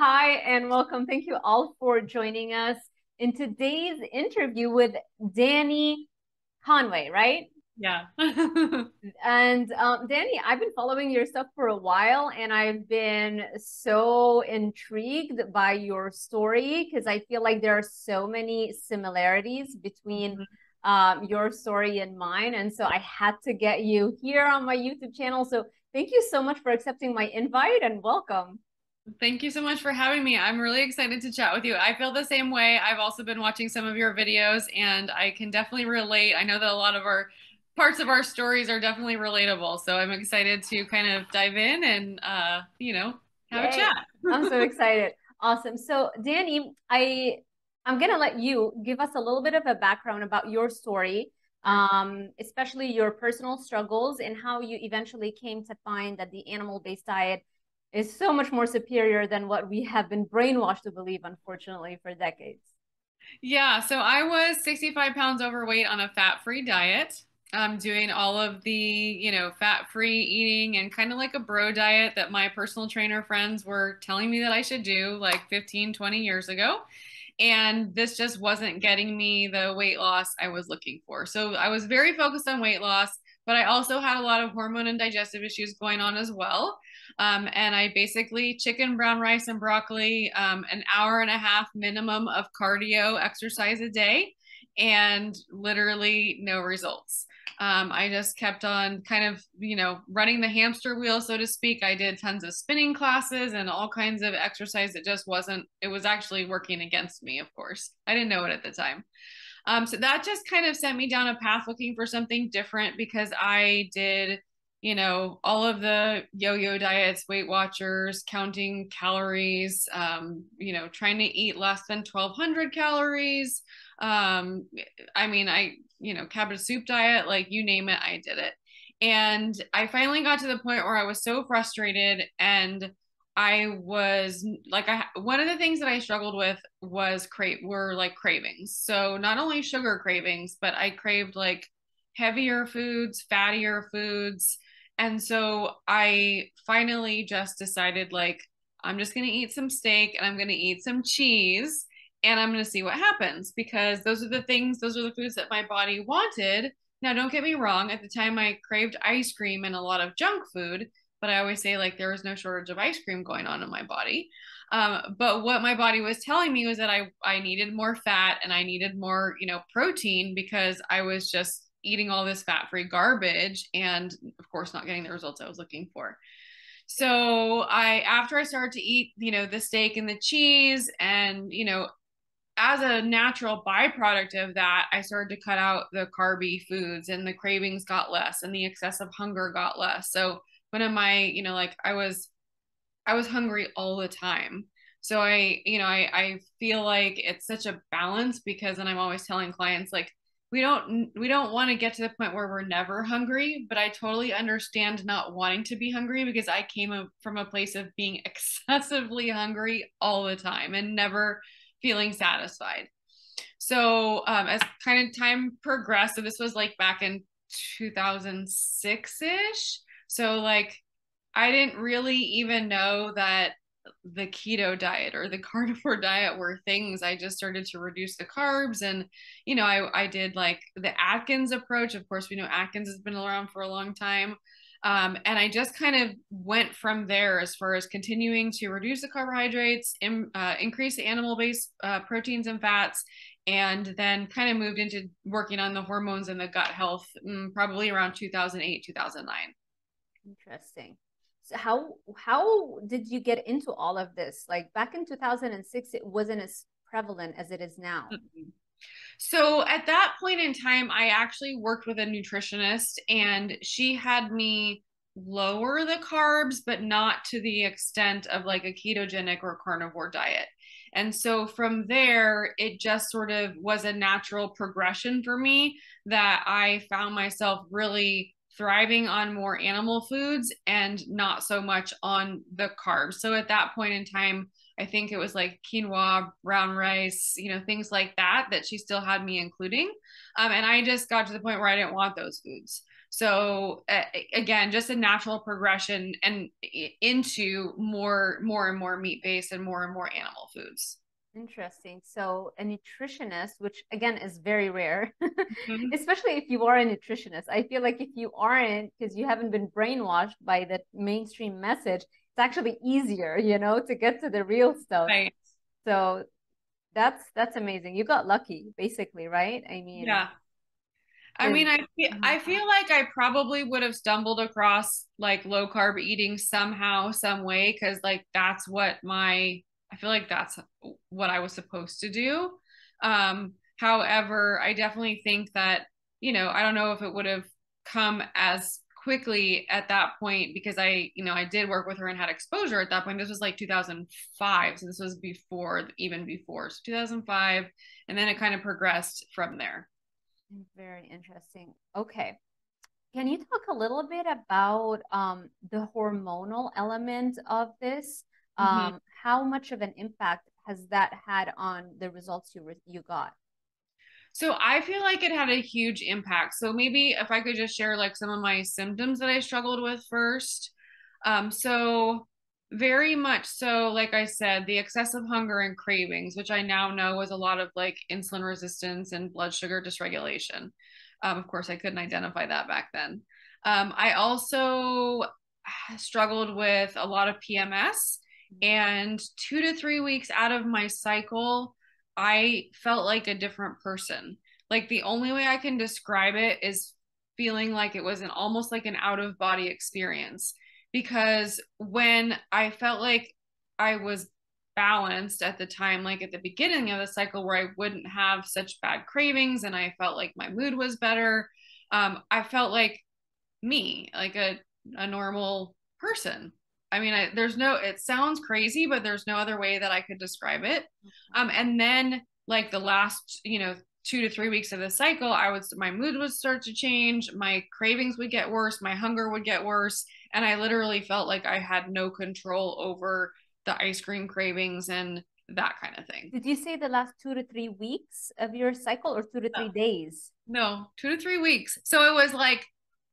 Hi, and welcome. Thank you all for joining us in today's interview with Dani Conway, right? Yeah. And Dani, I've been following your stuff for a while, and I've been so intrigued by your story because I feel like there are so many similarities between your story and mine. And so I had to get you here on my YouTube channel. So thank you so much for accepting my invite and welcome. Thank you so much for having me. I'm really excited to chat with you. I feel the same way. I've also been watching some of your videos and I can definitely relate. I know that a lot of our parts of our stories are definitely relatable. So I'm excited to kind of dive in and have a Yay. chat. I'm so excited. Awesome. So, Dani, I'm gonna let you give us a little bit of a background about your story, Sure. especially your personal struggles and how you eventually came to find that the animal-based diet is so much more superior than what we have been brainwashed to believe, unfortunately, for decades. Yeah, so I was 65 pounds overweight on a fat-free diet. Doing all of the, fat-free eating and kind of like a bro diet that my personal trainer friends were telling me that I should do like 15, 20 years ago. And this just wasn't getting me the weight loss I was looking for. So I was very focused on weight loss, but I also had a lot of hormone and digestive issues going on as well. And I basically chicken, brown rice, and broccoli, an hour and a half minimum of cardio exercise a day, and literally no results. I just kept on kind of, running the hamster wheel, so to speak. I did tons of spinning classes and all kinds of exercise that just wasn't, it was actually working against me, of course. I didn't know it at the time. So that just kind of sent me down a path looking for something different because I did, all of the yo-yo diets, Weight Watchers, counting calories, trying to eat less than 1,200 calories. Um, cabbage soup diet, like you name it, I did it. And I finally got to the point where I was so frustrated and I was like, one of the things that I struggled with were like cravings. So not only sugar cravings, but I craved like heavier foods, fattier foods. And so I finally just decided like, I'm just going to eat some steak and I'm going to eat some cheese and I'm going to see what happens because those are the foods that my body wanted. Now, don't get me wrong. At the time, I craved ice cream and a lot of junk food, but I always say like there was no shortage of ice cream going on in my body. But what my body was telling me was that I needed more fat and I needed more, protein because I was just eating all this fat-free garbage and of course not getting the results I was looking for. So after I started to eat, the steak and the cheese and, as a natural byproduct of that, I started to cut out the carby foods and the cravings got less and the excessive hunger got less. So one of my, like I was hungry all the time. So I feel like it's such a balance because and I'm always telling clients like we don't want to get to the point where we're never hungry, but I totally understand not wanting to be hungry because I came from a place of being excessively hungry all the time and never feeling satisfied. So as kind of time progressed, so this was like back in 2006 ish. So like I didn't really even know that the keto diet or the carnivore diet were things. I just started to reduce the carbs and, I did like the Atkins approach. Of course, we know Atkins has been around for a long time. And I just kind of went from there as far as continuing to reduce the carbohydrates, increase the animal based proteins and fats, and then kind of moved into working on the hormones and the gut health probably around 2008, 2009. Interesting. So how did you get into all of this? Like back in 2006, it wasn't as prevalent as it is now. So at that point in time, I actually worked with a nutritionist and she had me lower the carbs, but not to the extent of like a ketogenic or carnivore diet. And so from there, it just sort of was a natural progression for me that I found myself really thriving on more animal foods and not so much on the carbs. So at that point in time, I think it was like quinoa, brown rice, things like that, that she still had me including. And I just got to the point where I didn't want those foods. So again, just a natural progression and into more and more meat-based and more animal foods. Interesting. So a nutritionist, which again is very rare, Mhm. especially if you are a nutritionist. I feel like if you aren't, because you haven't been brainwashed by the mainstream message, it's actually easier, to get to the real stuff. Right. So that's amazing. You got lucky, basically, right? I mean, Yeah. I 'cause- mean, Mhm. I feel like I probably would have stumbled across like low carb eating somehow, some way, because like that's what I feel like that's what I was supposed to do. However, I definitely think that, I don't know if it would have come as quickly at that point because I did work with her and had exposure at that point. This was like 2005. So this was even before. So 2005. And then it kind of progressed from there. Very interesting. Okay. Can you talk a little bit about the hormonal element of this? Mhm. How much of an impact has that had on the results you got? So I feel like it had a huge impact. So maybe if I could just share like some of my symptoms that I struggled with first. So very much so, like I said, the excessive hunger and cravings, which I now know was a lot of like insulin resistance and blood sugar dysregulation. Of course, I couldn't identify that back then. I also struggled with a lot of PMS, and 2 to 3 weeks out of my cycle, I felt like a different person. Like the only way I can describe it is feeling like it was almost like an out of body experience. Because when I felt like I was balanced at the time, like at the beginning of the cycle where I wouldn't have such bad cravings and I felt like my mood was better, I felt like me, like a normal person. I mean, it sounds crazy, but there's no other way that I could describe it. And then like the last, 2 to 3 weeks of the cycle, my mood would start to change. My cravings would get worse. My hunger would get worse. And I literally felt like I had no control over the ice cream cravings and that kind of thing. Did you say the last 2 to 3 weeks of your cycle or 2 to 3 days? No, 2 to 3 weeks. So it was like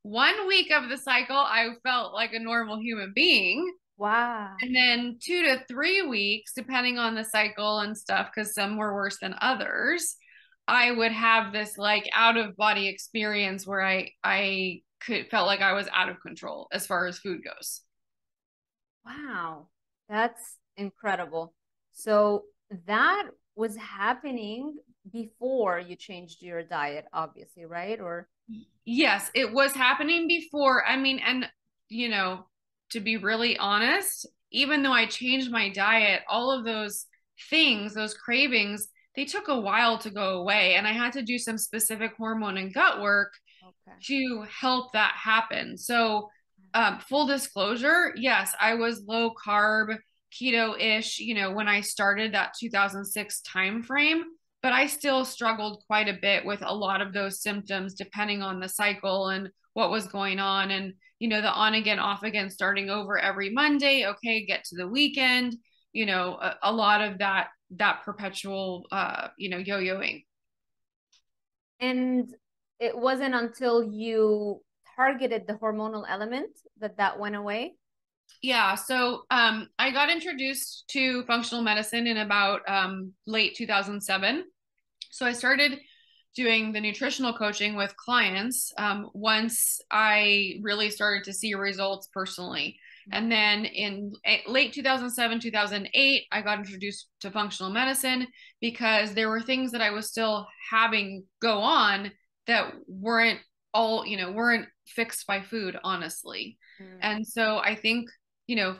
1 week of the cycle, I felt like a normal human being. Wow. And then 2 to 3 weeks, depending on the cycle and stuff, because some were worse than others, I would have this like out of body experience where I could felt like I was out of control as far as food goes. Wow. That's incredible. So that was happening before you changed your diet, obviously, right? Or Yes, it was happening before. I mean, and to be really honest, even though I changed my diet, all of those things, those cravings, they took a while to go away. And I had to do some specific hormone and gut work okay. to help that happen. So, full disclosure, yes, I was low carb, keto-ish, when I started that 2006 time frame, but I still struggled quite a bit with a lot of those symptoms depending on the cycle and what was going on, and the on again off again starting over every Monday, okay, get to the weekend, a lot of that perpetual yo-yoing. And it wasn't until you targeted the hormonal element that that went away. Yeah, so I got introduced to functional medicine in about late 2007. So I started doing the nutritional coaching with clients once I really started to see results personally. And then in late 2007, 2008, I got introduced to functional medicine because there were things that I was still having go on that weren't fixed by food, honestly. Mm. And so I think,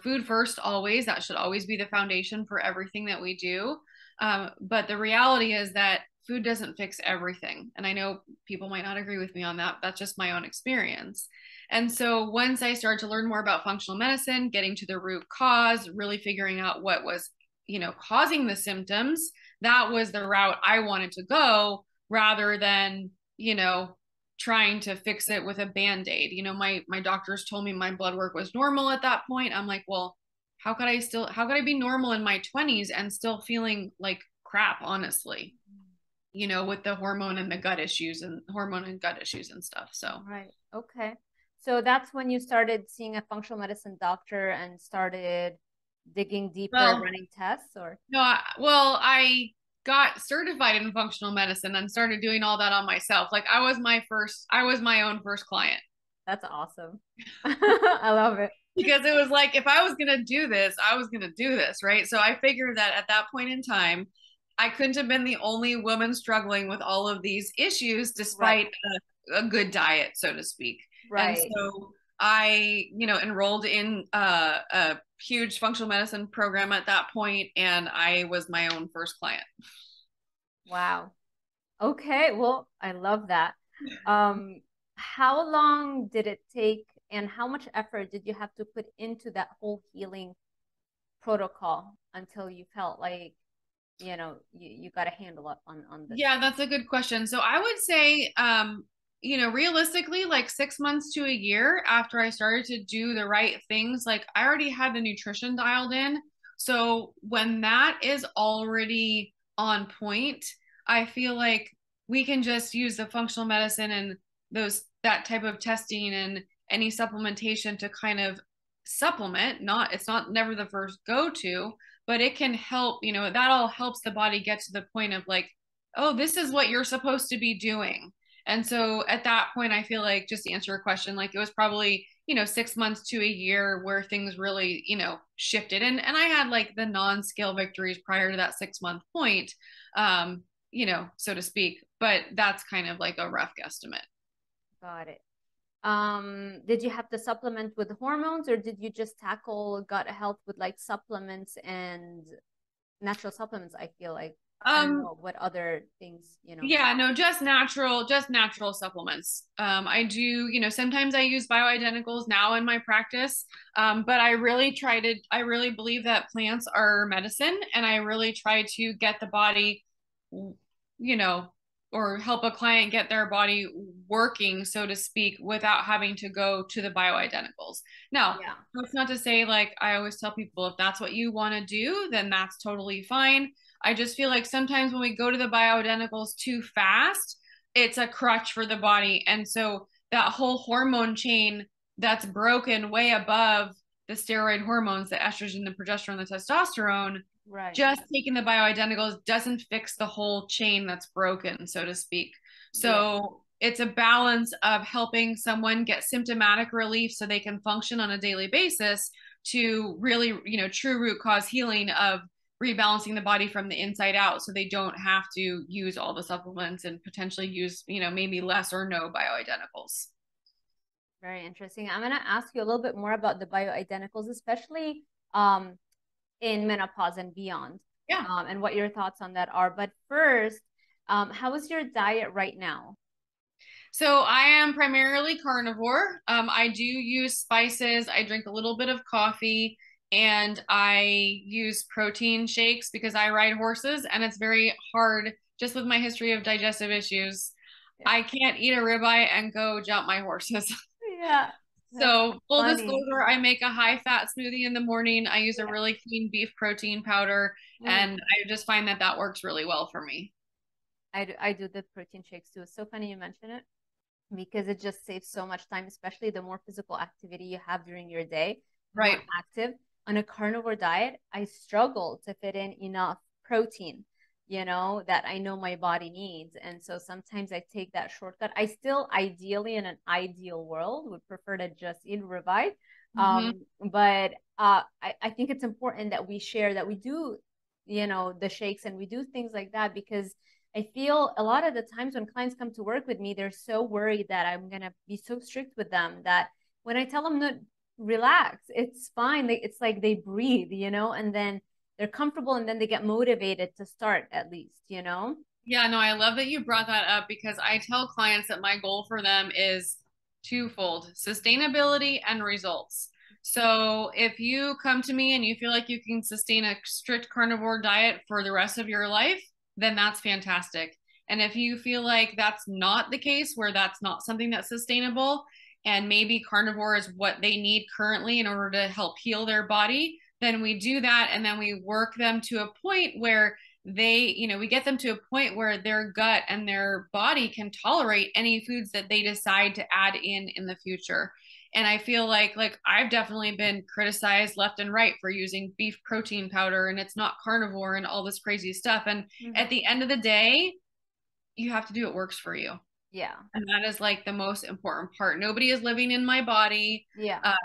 food first always, that should always be the foundation for everything that we do. But the reality is that food doesn't fix everything. And I know people might not agree with me on that. That's just my own experience. And so once I started to learn more about functional medicine, getting to the root cause, really figuring out what was, causing the symptoms, that was the route I wanted to go rather than, trying to fix it with a band-aid. My doctors told me my blood work was normal at that point. I'm like, well, how could I be normal in my 20s and still feeling like crap, honestly, with the hormone and gut issues and stuff. So, Right. Okay. So that's when you started seeing a functional medicine doctor and started digging deeper, Well, running tests, or no, I got certified in functional medicine and started doing all that on myself. Like I was my own first client. that's awesome. I love it. Because it was like if I was going to do this, I was going to do this, right? So I figured that at that point in time, I couldn't have been the only woman struggling with all of these issues Right. despite a good diet, so to speak. And Right. so I, enrolled in a huge functional medicine program at that point, and I was my own first client. Wow. Okay. Well, I love that. Um, how long did it take and how much effort did you have to put into that whole healing protocol until you felt like, you got a handle up on this Yeah, thing? that's a good question. So I would say, realistically, like 6 months to a year after I started to do the right things, like I already had the nutrition dialed in. So when that is already on point, I feel like we can just use the functional medicine and that type of testing and any supplementation to kind of supplement. It's not never the first go to, but it can help, that all helps the body get to the point of like, oh, this is what you're supposed to be doing. And so at that point, I feel like, just to answer your question, like it was probably, 6 months to a year where things really, shifted. And I had like the non-scale victories prior to that 6 month point, so to speak. But that's kind of like a rough guesstimate. Got it. Did you have to supplement with hormones or did you just tackle gut health with like supplements and natural supplements? I feel like I don't Um, know what other things, Yeah, no, just natural supplements. I do, sometimes I use bioidenticals now in my practice, but I really believe that plants are medicine, and I really try to get the body, you know, or help a client get their body working, so to speak, without having to go to the bioidenticals. Now, Yeah. that's not to say, like, I always tell people, if that's what you want to do, then that's totally fine. I just feel like sometimes when we go to the bioidenticals too fast, it's a crutch for the body. And so that whole hormone chain that's broken way above the steroid hormones, the estrogen, the progesterone, the testosterone, Right. just taking the bioidenticals doesn't fix the whole chain that's broken, so to speak. Yeah. So it's a balance of helping someone get symptomatic relief so they can function on a daily basis to really, true root cause healing of rebalancing the body from the inside out so they don't have to use all the supplements and potentially use, maybe less or no bioidenticals. Very interesting. I'm gonna ask you a little bit more about the bioidenticals, especially um, in menopause and beyond, Yeah. and what your thoughts on that are. But first, how is your diet right now? So I am primarily carnivore. I do use spices. I drink a little bit of coffee, and I use protein shakes because I ride horses, and it's very hard just with my history of digestive issues. Yeah. I can't eat a ribeye and go jump my horses. Yeah, that's So full funny. disclosure, I make a high fat smoothie in the morning. I use a Yeah. really clean beef protein powder, Mm. and I just find that that works really well for me. I do the protein shakes too. It's so funny you mention it because it just saves so much time, especially the more physical activity you have during your day, the more Right. active. On a carnivore diet, I struggle to fit in enough protein, that I know my body needs. And so sometimes I take that shortcut. I still ideally in an ideal world would prefer to just eat ribeye. Mm-hmm. But I think it's important that we share that we do, the shakes and we do things like that because I feel a lot of the times when clients come to work with me, they're so worried that I'm going to be so strict with them that when I tell them to relax, it's fine. It's like they breathe, and then they're comfortable and then they get motivated to start at least. Yeah, no, I love that you brought that up because I tell clients that my goal for them is twofold: sustainability and results. So if you come to me and you feel like you can sustain a strict carnivore diet for the rest of your life, then that's fantastic. And if you feel like that's not the case, where that's not something that's sustainable, and maybe carnivore is what they need currently in order to help heal their body, then we do that and then we work them to a point where we get them to a point where their gut and their body can tolerate any foods that they decide to add in the future. And I feel like I've definitely been criticized left and right for using beef protein powder and it's not carnivore and all this crazy stuff. And at the end of the day, you have to do what works for you. Yeah. And that is like the most important part. Nobody is living in my body. Yeah.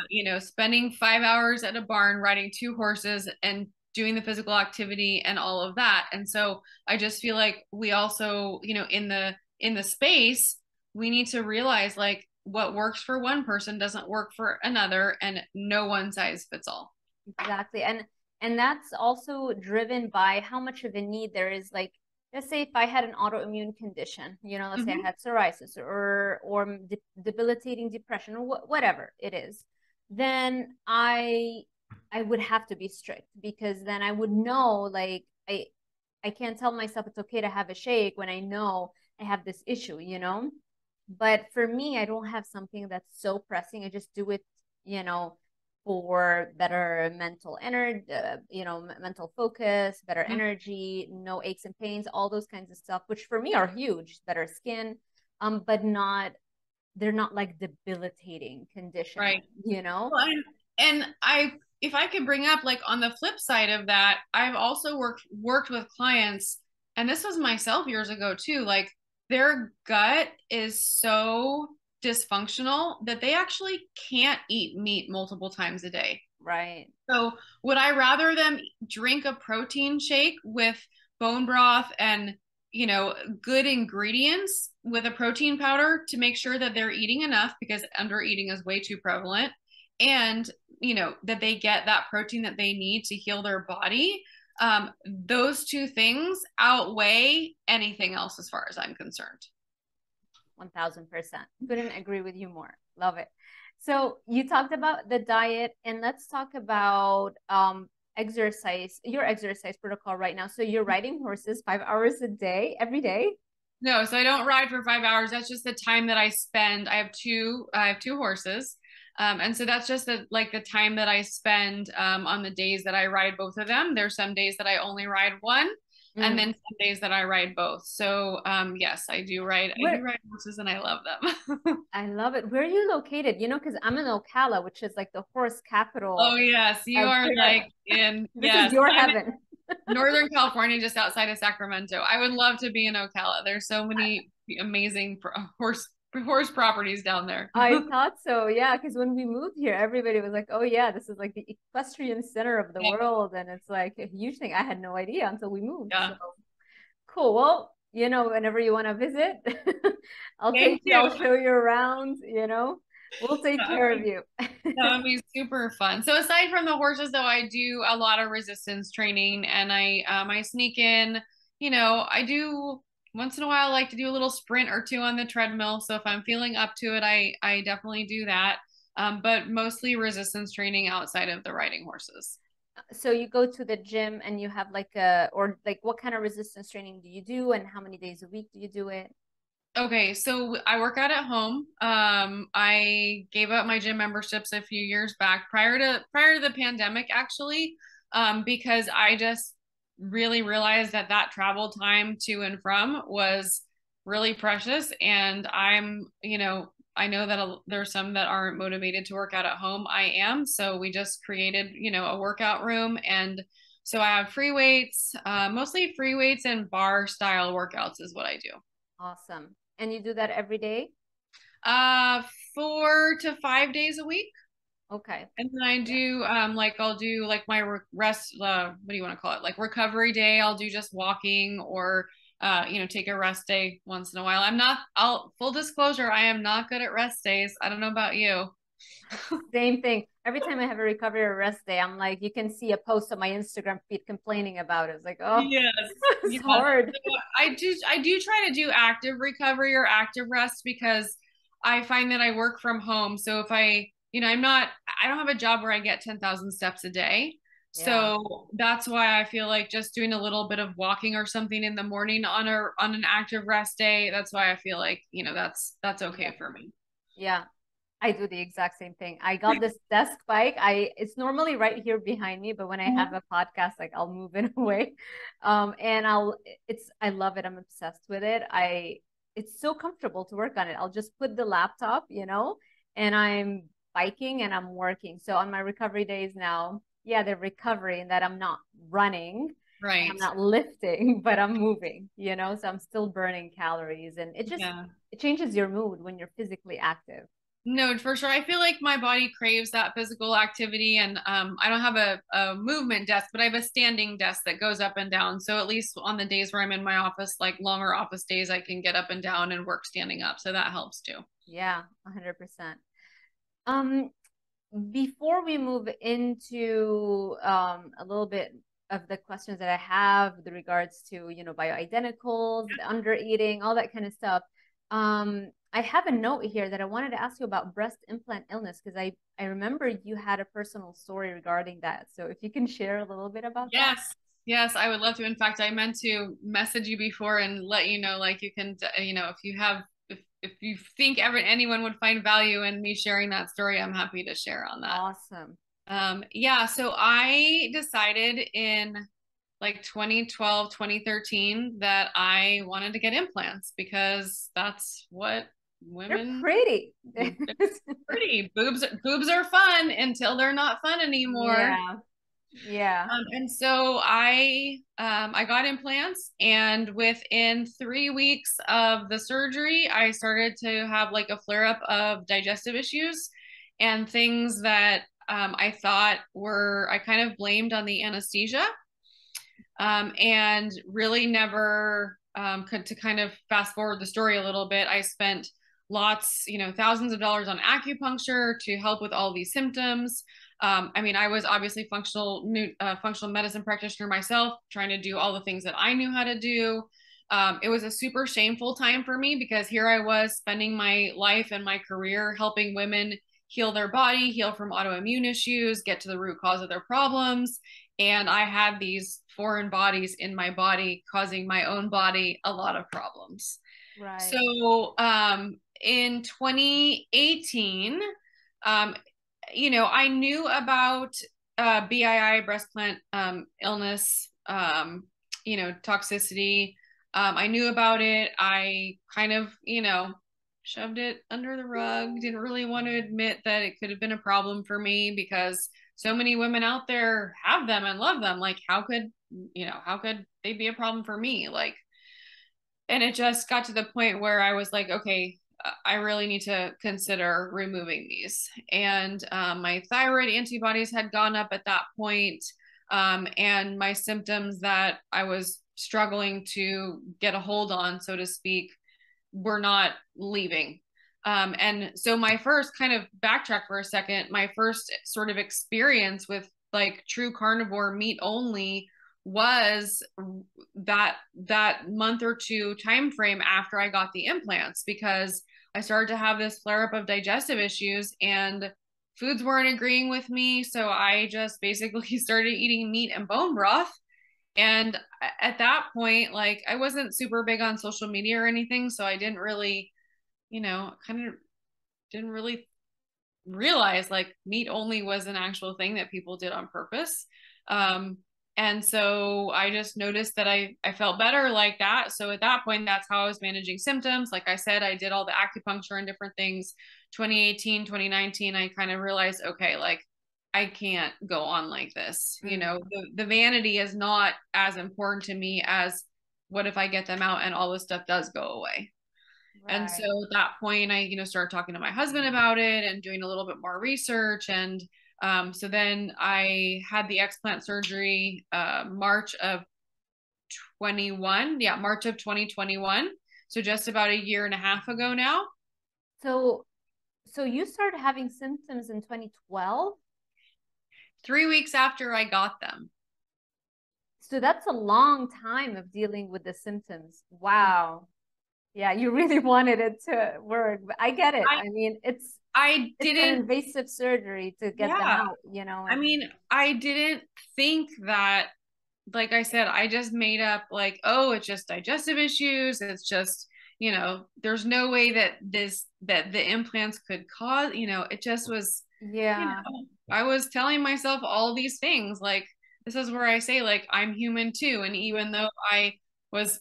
Spending 5 hours at a barn riding two horses and doing the physical activity and all of that. And so I just feel like we also, in the space, we need to realize like what works for one person doesn't work for another, and no one size fits all. Exactly. And that's also driven by how much of a need there is. Like, let's say if I had an autoimmune condition, let's say I had psoriasis or debilitating depression or whatever it is, then I would have to be strict, because then I would know, like, I can't tell myself it's okay to have a shake when I know I have this issue, But for me, I don't have something that's so pressing. I just do it, for better mental energy, mental focus, better energy, no aches and pains, all those kinds of stuff, which for me are huge. Better skin, but they're not like debilitating condition, Right. Well, and if I could bring up, like, on the flip side of that, I've also worked with clients, and this was myself years ago too, like their gut is so dysfunctional that they actually can't eat meat multiple times a day. Right. So would I rather them drink a protein shake with bone broth and, good ingredients with a protein powder to make sure that they're eating enough, because under eating is way too prevalent, and, that they get that protein that they need to heal their body? Those two things outweigh anything else as far as I'm concerned. 1000%. Couldn't agree with you more. Love it. So you talked about the diet, and let's talk about exercise, your exercise protocol right now. So you're riding horses 5 hours a day, every day? No, so I don't ride for 5 hours. That's just the time that I spend. I have two horses. And so that's just the time that I spend on the days that I ride both of them. There's some days that I only ride one, and then some days that I ride both. So yes, I do ride horses, and I love them. I love it. Where are you located? Because I'm in Ocala, which is like the horse capital. Oh yes, you are like in this is your heaven. Northern California, just outside of Sacramento. I would love to be in Ocala. There's so many amazing horse properties down there. I thought so, yeah, because when we moved here, everybody was like, "Oh yeah, this is like the equestrian center of the world," and it's like a huge thing. I had no idea until we moved. Yeah. So cool. Well, whenever you want to visit, I'll take you. I'll show you around. We'll take care of you. That would be super fun. So aside from the horses, though, I do a lot of resistance training, and I sneak in. I do once in a while, I like to do a little sprint or two on the treadmill. So if I'm feeling up to it, I definitely do that. But mostly resistance training outside of the riding horses. So you go to the gym and you have what kind of resistance training do you do, and how many days a week do you do it? Okay, so I work out at home. I gave up my gym memberships a few years back prior to the pandemic, actually, because I just really realized that travel time to and from was really precious. And I know that there's some that aren't motivated to work out at home. I am. So we just created, a workout room. And so I have free weights, mostly free weights and bar style workouts is what I do. Awesome. And you do that every day? 4 to 5 days a week. Okay. And then I do I'll do like my rest, what do you want to call it? Like recovery day. I'll do just walking, or take a rest day once in a while. Full disclosure, I am not good at rest days. I don't know about you. Same thing. Every time I have a recovery or rest day, I'm like, you can see a post on my Instagram feed complaining about it. It's like, oh, yes, it's hard. So I do try to do active recovery or active rest, because I find that I work from home. So if I don't have a job where I get 10,000 steps a day. Yeah. So that's why I feel like just doing a little bit of walking or something in the morning on an active rest day. That's why I feel like, that's okay for me. Yeah. I do the exact same thing. I got this desk bike. It's normally right here behind me, but when I have a podcast, like I'll move it away. And I love it. I'm obsessed with it. It's so comfortable to work on it. I'll just put the laptop, and I'm biking and I'm working. So on my recovery days now, yeah, they're recovery in that I'm not running. And I'm Right. not lifting, but I'm moving, so I'm still burning calories, and Yeah. it changes your mood when you're physically active. No, for sure. I feel like my body craves that physical activity, and I don't have a movement desk, but I have a standing desk that goes up and down. So at least on the days where I'm in my office, like longer office days, I can get up and down and work standing up. So that helps too. Yeah, 100%. Um, Before we move into a little bit of the questions that I have with regards to, bioidenticals, the under eating, all that kind of stuff, I have a note here that I wanted to ask you about breast implant illness because I remember you had a personal story regarding that. So if you can share a little bit about that. Yes. Yes, I would love to. In fact, I meant to message you before and let you know, like you can, if you have, if you think anyone would find value in me sharing that story, I'm happy to share on that. Awesome. Yeah, so I decided in like 2012, 2013 that I wanted to get implants because that's what They're women pretty. they're pretty. Boobs are fun until they're not fun anymore. Yeah. Yeah. And so I got implants, and within 3 weeks of the surgery, I started to have like a flare up of digestive issues and things that I thought I kind of blamed on the anesthesia, and really never to kind of fast forward the story a little bit. I spent thousands of dollars on acupuncture to help with all these symptoms. I mean, I was obviously functional medicine practitioner myself, trying to do all the things that I knew how to do. It was a super shameful time for me because here I was spending my life and my career helping women heal their body, heal from autoimmune issues, get to the root cause of their problems. And I had these foreign bodies in my body causing my own body a lot of problems. Right. So in 2018, I knew about BII, breast plant illness, toxicity. I knew about it. I kind of, shoved it under the rug. Didn't really want to admit that it could have been a problem for me because so many women out there have them and love them. Like, how could they be a problem for me? Like, and it just got to the point where I was like, okay, I really need to consider removing these. And my thyroid antibodies had gone up at that point, and my symptoms that I was struggling to get a hold on, so to speak, were not leaving. And so my first kind of backtrack for a second, my first sort of experience with like true carnivore meat only was that month or two time frame after I got the implants, because I started to have this flare up of digestive issues and foods weren't agreeing with me. So I just basically started eating meat and bone broth. And at that point, like I wasn't super big on social media or anything. So I didn't really, kind of didn't really realize like meat only was an actual thing that people did on purpose. Um, and so I just noticed that I felt better like that. So at that point, that's how I was managing symptoms. Like I said, I did all the acupuncture and different things. 2018, 2019, I kind of realized, okay, like I can't go on like this. The vanity is not as important to me as what if I get them out and all this stuff does go away. And so Right. at that point, I, started talking to my husband about it and doing a little bit more research. And so then I had the explant surgery March of 21. Yeah, March of 2021. So just about a year and a half ago now. So so you started having symptoms in 2012? 3 weeks after I got them. So that's a long time of dealing with the symptoms. Wow. Yeah, you really wanted it to work. I get it. I I mean, I it's an didn't, invasive surgery to get them yeah. out, I and mean, I didn't think that, like I said, I just made up like, oh, it's just digestive issues. It's just, you know, there's no way that the implants could cause, you know, it just was, you Yeah. know, I was telling myself all these things. Like, this is where I say, like, I'm human too. And even though I was,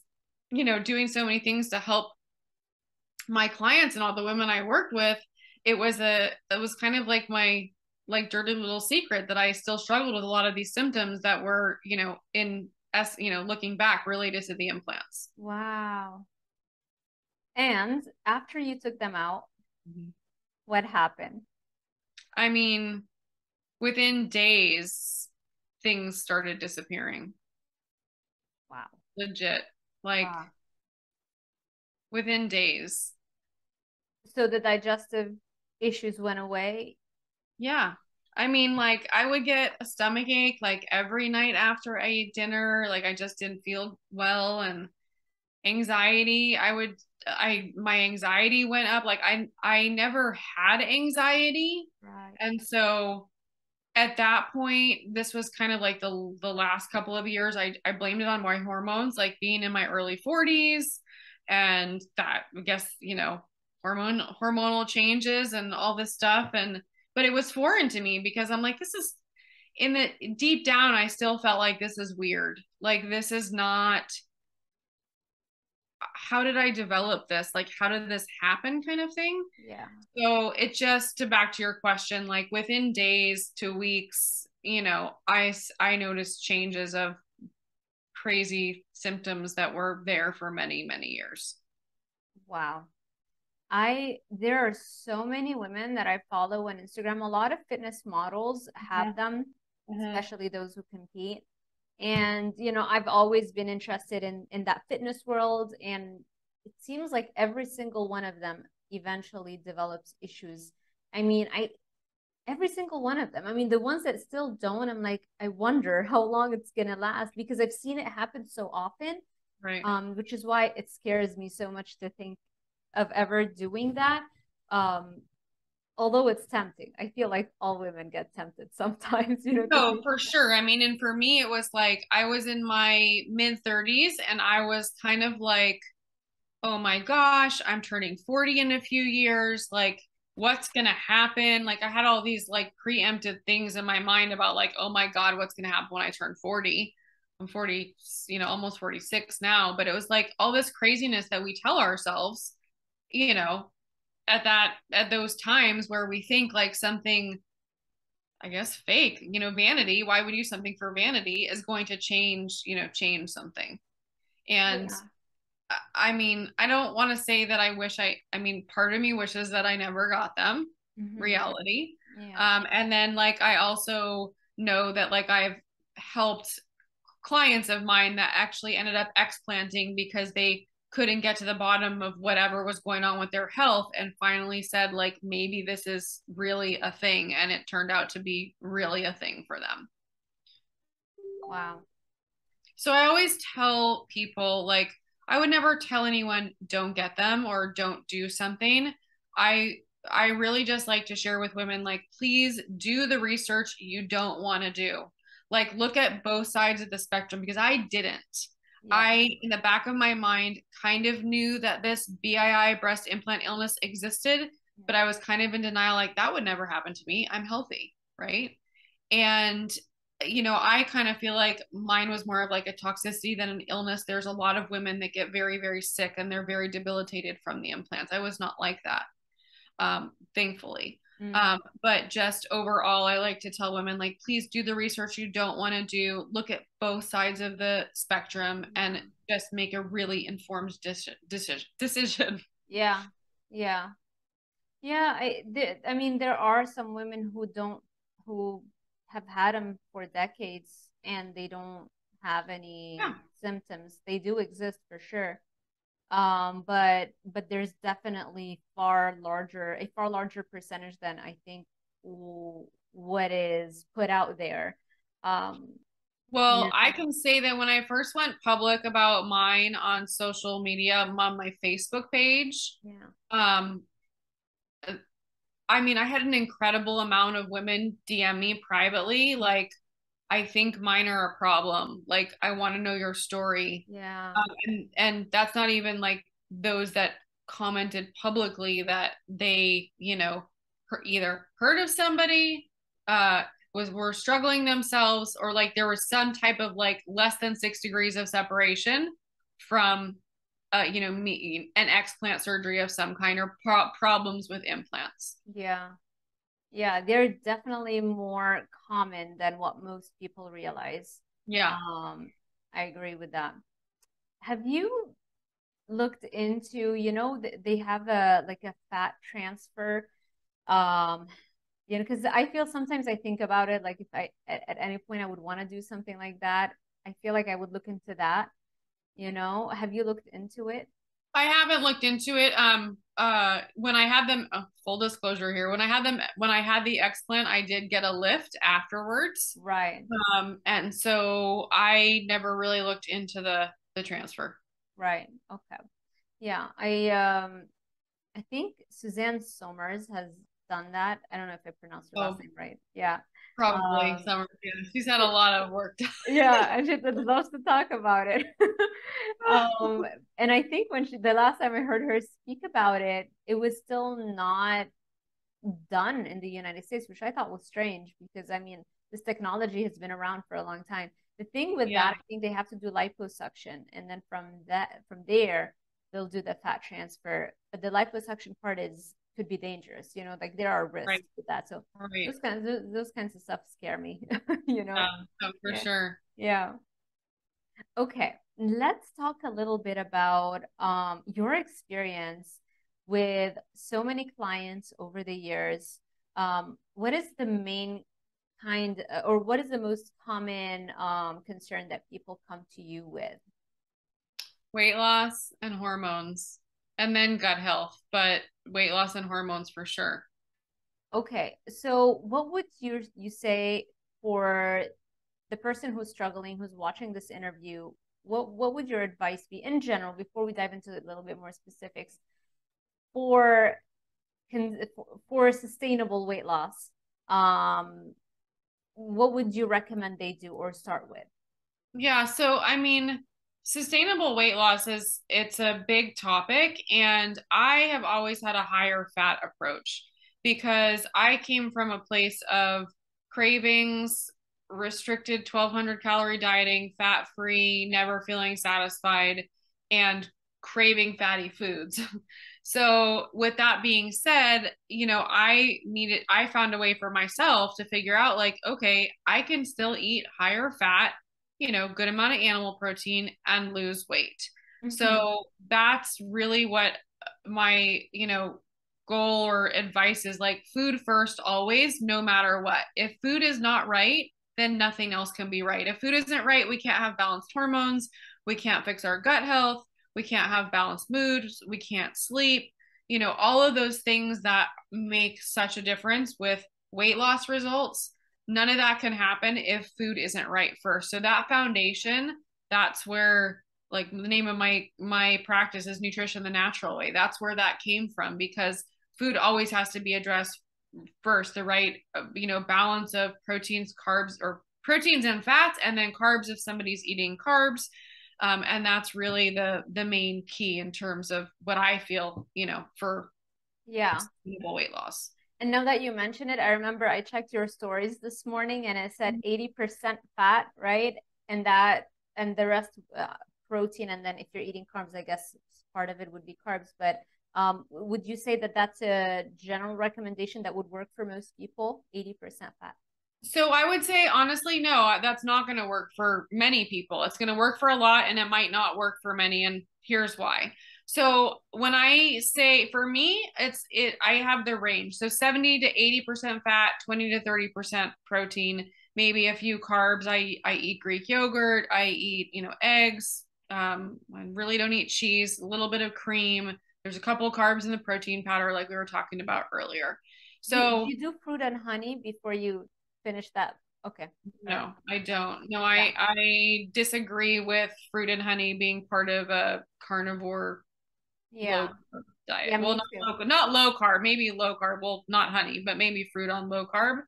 you know, doing so many things to help my clients and all the women I worked with, it was kind of like my like dirty little secret that I still struggled with a lot of these symptoms that were, you know, you know, looking back related to the implants. Wow. And after you took them out, Mhm. what happened? I mean, within days, things started disappearing. Wow. Legit. Like Wow. within days. So the digestive issues went away? Yeah. I mean, like I would get a stomach ache like every night after I ate dinner. Like I just didn't feel well, and anxiety. My anxiety went up. Like I never had anxiety. Right. And so at that point, this was kind of like the last couple of years, I blamed it on my hormones, like being in my early 40s, and that, I guess, you know, hormonal changes and all this stuff. And but it was foreign to me because I'm like, this is, in the deep down, I still felt like this is weird. Like this is not, how did I develop this? Like, how did this happen, kind of thing. Yeah. So it just, to back to your question, like within days to weeks, you know, I noticed changes of crazy symptoms that were there for many, many years. Wow. There are so many women that I follow on Instagram. A lot of fitness models have them, Mhm. especially those who compete. And, I've always been interested in that fitness world. And it seems like every single one of them eventually develops issues. I mean, every single one of them. I mean, the ones that still don't, I'm like, I wonder how long it's gonna last because I've seen it happen so often. Right. Which is why it scares me so much to think of ever doing that. Um, although it's tempting. I feel like all women get tempted sometimes, to No, do. for sure. I mean, and for me, it was like I was in my mid 30s and I was kind of like, oh my gosh, I'm turning 40 in a few years. Like, what's going to happen? Like, I had all these like preemptive things in my mind about, like, oh my God, what's going to happen when I turn 40? I'm 40, you know, almost 46 now. But it was like all this craziness that we tell ourselves, you know, at those times where we think like something, I guess, fake, you know, vanity. Why would you do something for vanity is going to change, you know, change something. And Yeah. I mean, I don't want to say that I mean, part of me wishes that I never got them, Hmm. reality. Yeah. And then like, I also know that like I've helped clients of mine that actually ended up explanting because they couldn't get to the bottom of whatever was going on with their health and finally said like, maybe this is really a thing. And it turned out to be really a thing for them. Wow. So I always tell people, like, I would never tell anyone don't get them or don't do something. I really just like to share with women, like, please do the research you don't want to do. Like, look at both sides of the spectrum because I didn't. Yeah. I, in the back of my mind, kind of knew that this BII, breast implant illness, existed, but I was kind of in denial, like that would never happen to me. I'm healthy, right? And you know, I kind of feel like mine was more of like a toxicity than an illness. There's a lot of women that get very, very sick and they're very debilitated from the implants. I was not like that, thankfully. Mm. But just overall, I like to tell women, like, please do the research you don't want to do. Look at both sides of the spectrum and Yeah. just make a really informed decision. Yeah. Yeah. Yeah. I mean, there are some women who have had them for decades and they don't have Yeah. any symptoms. They do exist for sure. But there's definitely a far larger percentage than I think what is put out there. Um, Well, yeah, I can say that when I first went public about mine on social media, on my Facebook page, yeah, um, I mean, I had an incredible amount of women DM me privately, like, I think mine are a problem. Like, I want to know your story. yeah, And that's not even like those that commented publicly that they, either heard of somebody, were struggling themselves, or like there was some type of like less than 6 degrees of separation from an explant surgery of some kind, or problems with implants. Yeah. Yeah, they're definitely more common than what most people realize. Yeah. I agree with that. Have you looked into, they have a like a fat transfer? Because I feel sometimes I think about it, like if I at any point I would want to do something like that, I feel like I would look into that. Have you looked into it? I haven't looked into it. When I had them, full disclosure here, when I had the explant, I did get a lift afterwards. Right. And so I never really looked into the transfer. Right. Okay. Yeah. I think Suzanne Somers has done that. I don't know if I pronounced her last name right. Yeah. Probably Um, summer. Yeah, she's had a lot of work done. yeah, and she loves to talk about it. Um, and I think the last time I heard her speak about it, it was still not done in the United States, which I thought was strange because I mean, this technology has been around for a long time. The thing with Yeah. that, I think they have to do liposuction, and then from there, they'll do the fat transfer. But the liposuction part could be dangerous, like there are risks Right. with that. So Right. those kinds of stuff scare me, you know. Yeah, no, for Yeah. sure. Yeah. Okay, let's talk a little bit about your experience with so many clients over the years. What is the main or what is the most common concern that people come to you with? Weight loss and hormones, and then gut health, but weight loss and hormones for sure. Okay, so what would you say for the person who's struggling, who's watching this interview? What would your advice be in general before we dive into a little bit more specifics for for sustainable weight loss? What would you recommend they do or start with? Yeah, so I mean, sustainable weight loss it's a big topic, and I have always had a higher fat approach because I came from a place of cravings, restricted 1200 calorie dieting, fat free, never feeling satisfied, and craving fatty foods. So with that being said, I found a way for myself to figure out like, okay, I can still eat higher fat, good amount of animal protein and lose weight. Mm-hmm. So that's really what my, goal or advice is, like food first always, no matter what. If food is not right, then nothing else can be right. If food isn't right, we can't have balanced hormones, we can't fix our gut health, we can't have balanced moods, we can't sleep, all of those things that make such a difference with weight loss results. None of that can happen if food isn't right first. So that foundation, that's where, like, the name of my practice is Nutrition the Natural Way. That's where that came from, because food always has to be addressed first, the right balance of proteins, carbs, or proteins and fats, and then carbs if somebody's eating carbs. And that's really the main key in terms of what I feel, for Yeah. sustainable weight loss. And now that you mention it, I remember I checked your stories this morning and it said 80% fat, right? And the rest protein. And then if you're eating carbs, I guess part of it would be carbs. But would you say that that's a general recommendation that would work for most people? 80% fat. So I would say, honestly, no, that's not going to work for many people. It's going to work for a lot and it might not work for many. And here's why. So when I say, for me, I have the range. So 70 to 80% fat, 20 to 30% protein, maybe a few carbs. I eat Greek yogurt. I eat, eggs. I really don't eat cheese, a little bit of cream. There's a couple carbs in the protein powder, like we were talking about earlier. Do So you do fruit and honey before you finish that? Okay. no, I don't. No, Yeah. I disagree with fruit and honey being part of a carnivore low Yeah. carb Yeah, diet. Well, me too. not low carb, maybe low carb. Well, not honey, but maybe fruit on low carb.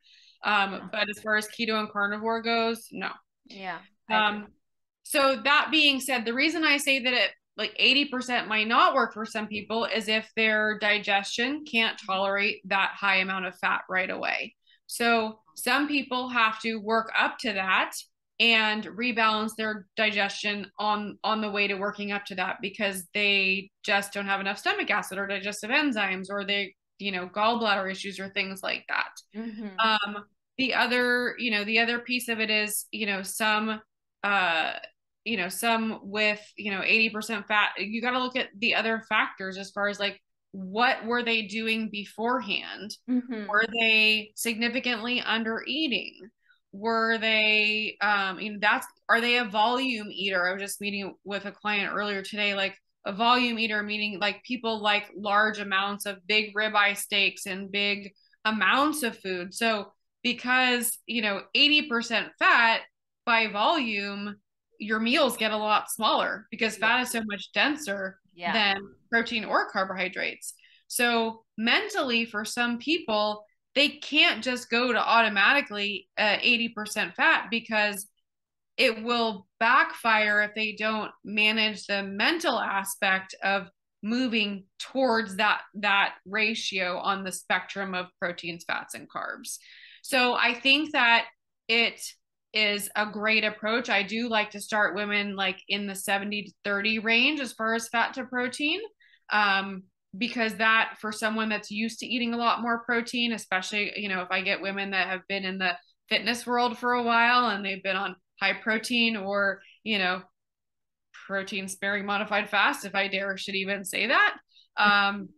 Yeah. But as far as keto and carnivore goes, no. Yeah, I agree. Um, so that being said, the reason I say that like 80% might not work for some people is if their digestion can't tolerate that high amount of fat right away. So some people have to work up to that and rebalance their digestion on the way to working up to that, because they just don't have enough stomach acid or digestive enzymes, or they, gallbladder issues or things like that. Mm-hmm. The other, the other piece of it is, some with, 80% fat. You got to look at the other factors as far as like, what were they doing beforehand? Mm-hmm. Were they significantly under eating? Were they, are they a volume eater? I was just meeting with a client earlier today, like a volume eater, meaning like people like large amounts of big ribeye steaks and big amounts of food. So because, 80% fat by volume, your meals get a lot smaller because fat is so much denser than protein or carbohydrates. So mentally, for some people, they can't just go to automatically 80% fat, because it will backfire if they don't manage the mental aspect of moving towards that ratio on the spectrum of proteins, fats, and carbs. So I think that it is a great approach. I do like to start women like in the 70-30 range as far as fat to protein. Because that, for someone that's used to eating a lot more protein, especially, if I get women that have been in the fitness world for a while and they've been on high protein or, protein sparing modified fast, if I should even say that, and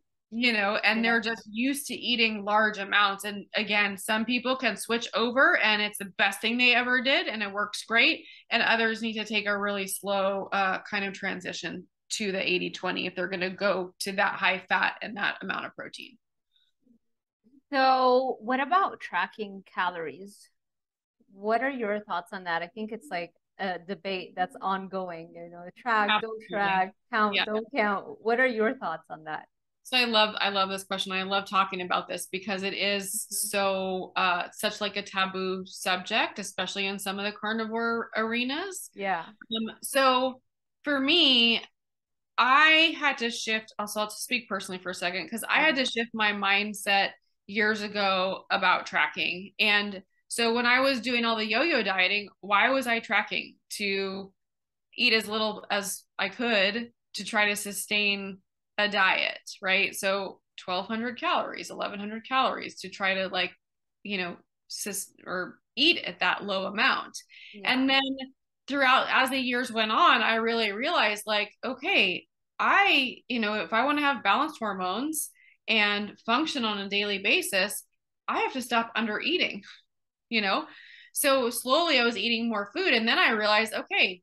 they're just used to eating large amounts. And again, some people can switch over and it's the best thing they ever did and it works great. And others need to take a really slow kind of transition to the 80-20 if they're going to go to that high fat and that amount of protein. So what about tracking calories? What are your thoughts on that? I think it's like a debate that's ongoing, track, Absolutely. don't track, count, Yeah. don't count. What are your thoughts on that? So I love this question. I love talking about this because it is so such like a taboo subject, especially in some of the carnivore arenas. Yeah. So for me, I had to shift. Also, I'll speak personally for a second, because I had to shift my mindset years ago about tracking. And so when I was doing all the yo-yo dieting, why was I tracking? To eat as little as I could to try to sustain a diet, right? So 1,200 calories, 1,100 calories to try to like, or eat at that low amount. Yeah. And then throughout, as the years went on, I really realized like, okay, if I want to have balanced hormones and function on a daily basis, I have to stop under eating, So slowly I was eating more food. And then I realized, okay,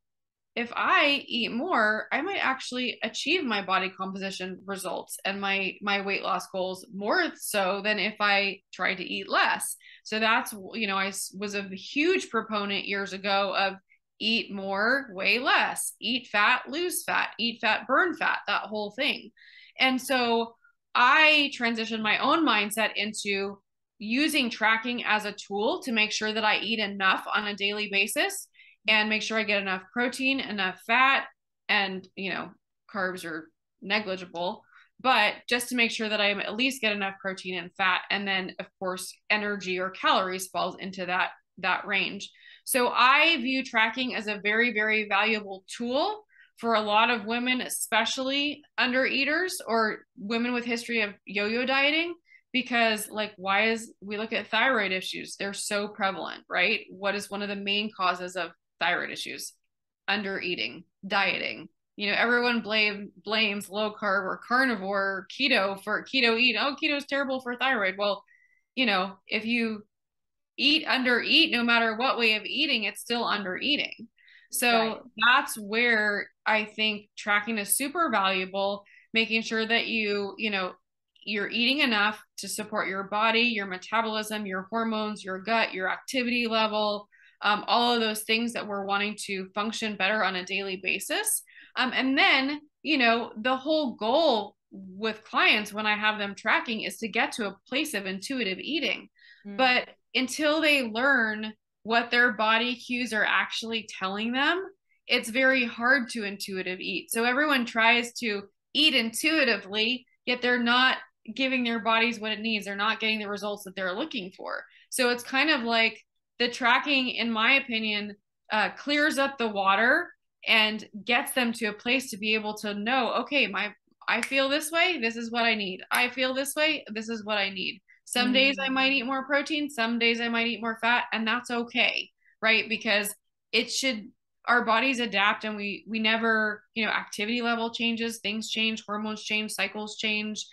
if I eat more, I might actually achieve my body composition results and my weight loss goals more so than if I tried to eat less. So that's, I was a huge proponent years ago of eat more, weigh less, eat fat, lose fat, eat fat, burn fat, that whole thing. And so I transitioned my own mindset into using tracking as a tool to make sure that I eat enough on a daily basis and make sure I get enough protein, enough fat, and, carbs are negligible, but just to make sure that I at least get enough protein and fat. And then of course, energy or calories falls into that range. So I view tracking as a very, very valuable tool for a lot of women, especially undereaters or women with history of yo-yo dieting, because like, we look at thyroid issues, they're so prevalent, right? What is one of the main causes of thyroid issues? Under-eating, dieting. Everyone blames low carb or carnivore or keto for keto eat. Oh, keto is terrible for thyroid. Well, if you under eat, no matter what way of eating, it's still under eating. So that's where I think tracking is super valuable, making sure that you're eating enough to support your body, your metabolism, your hormones, your gut, your activity level, all of those things that we're wanting to function better on a daily basis. And then, the whole goal with clients when I have them tracking is to get to a place of intuitive eating. But until they learn what their body cues are actually telling them it's very hard to intuitive eat. So everyone tries to eat intuitively, yet they're not giving their bodies what it needs. They're not getting the results that they're looking for. So it's kind of like the tracking, in my opinion, clears up the water and gets them to a place to be able to know, okay, I feel this way, this is what I need. I feel this way, this is what I need. Some days I might eat more protein, some days I might eat more fat, and that's okay, right? Because it should, our bodies adapt, and we never, activity level changes, things change, hormones change, cycles change.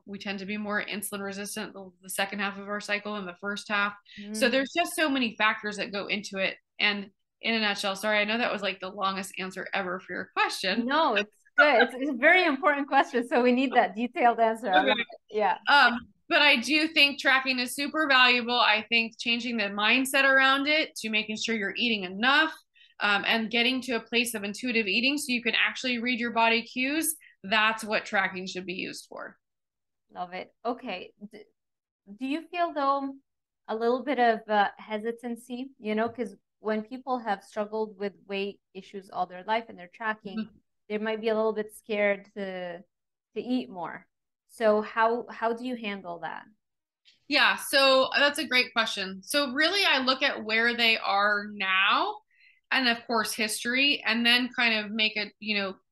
We tend to be more insulin resistant the second half of our cycle than the first half. So there's just so many factors that go into it. And in a nutshell, sorry, I know that was like the longest answer ever for your question. No, it's good. It's a very important question. So we need that detailed answer. I love it. Yeah. But I do think tracking is super valuable. I think changing the mindset around it to making sure you're eating enough, and getting to a place of intuitive eating so you can actually read your body cues, that's what tracking should be used for. Love it. Okay. Do you feel, though, a little bit of hesitancy, because when people have struggled with weight issues all their life and they're tracking, they might be a little bit scared to eat more. So how do you handle that? Yeah, so that's a great question. So really, I look at where they are now, and of course history, and then kind of make it,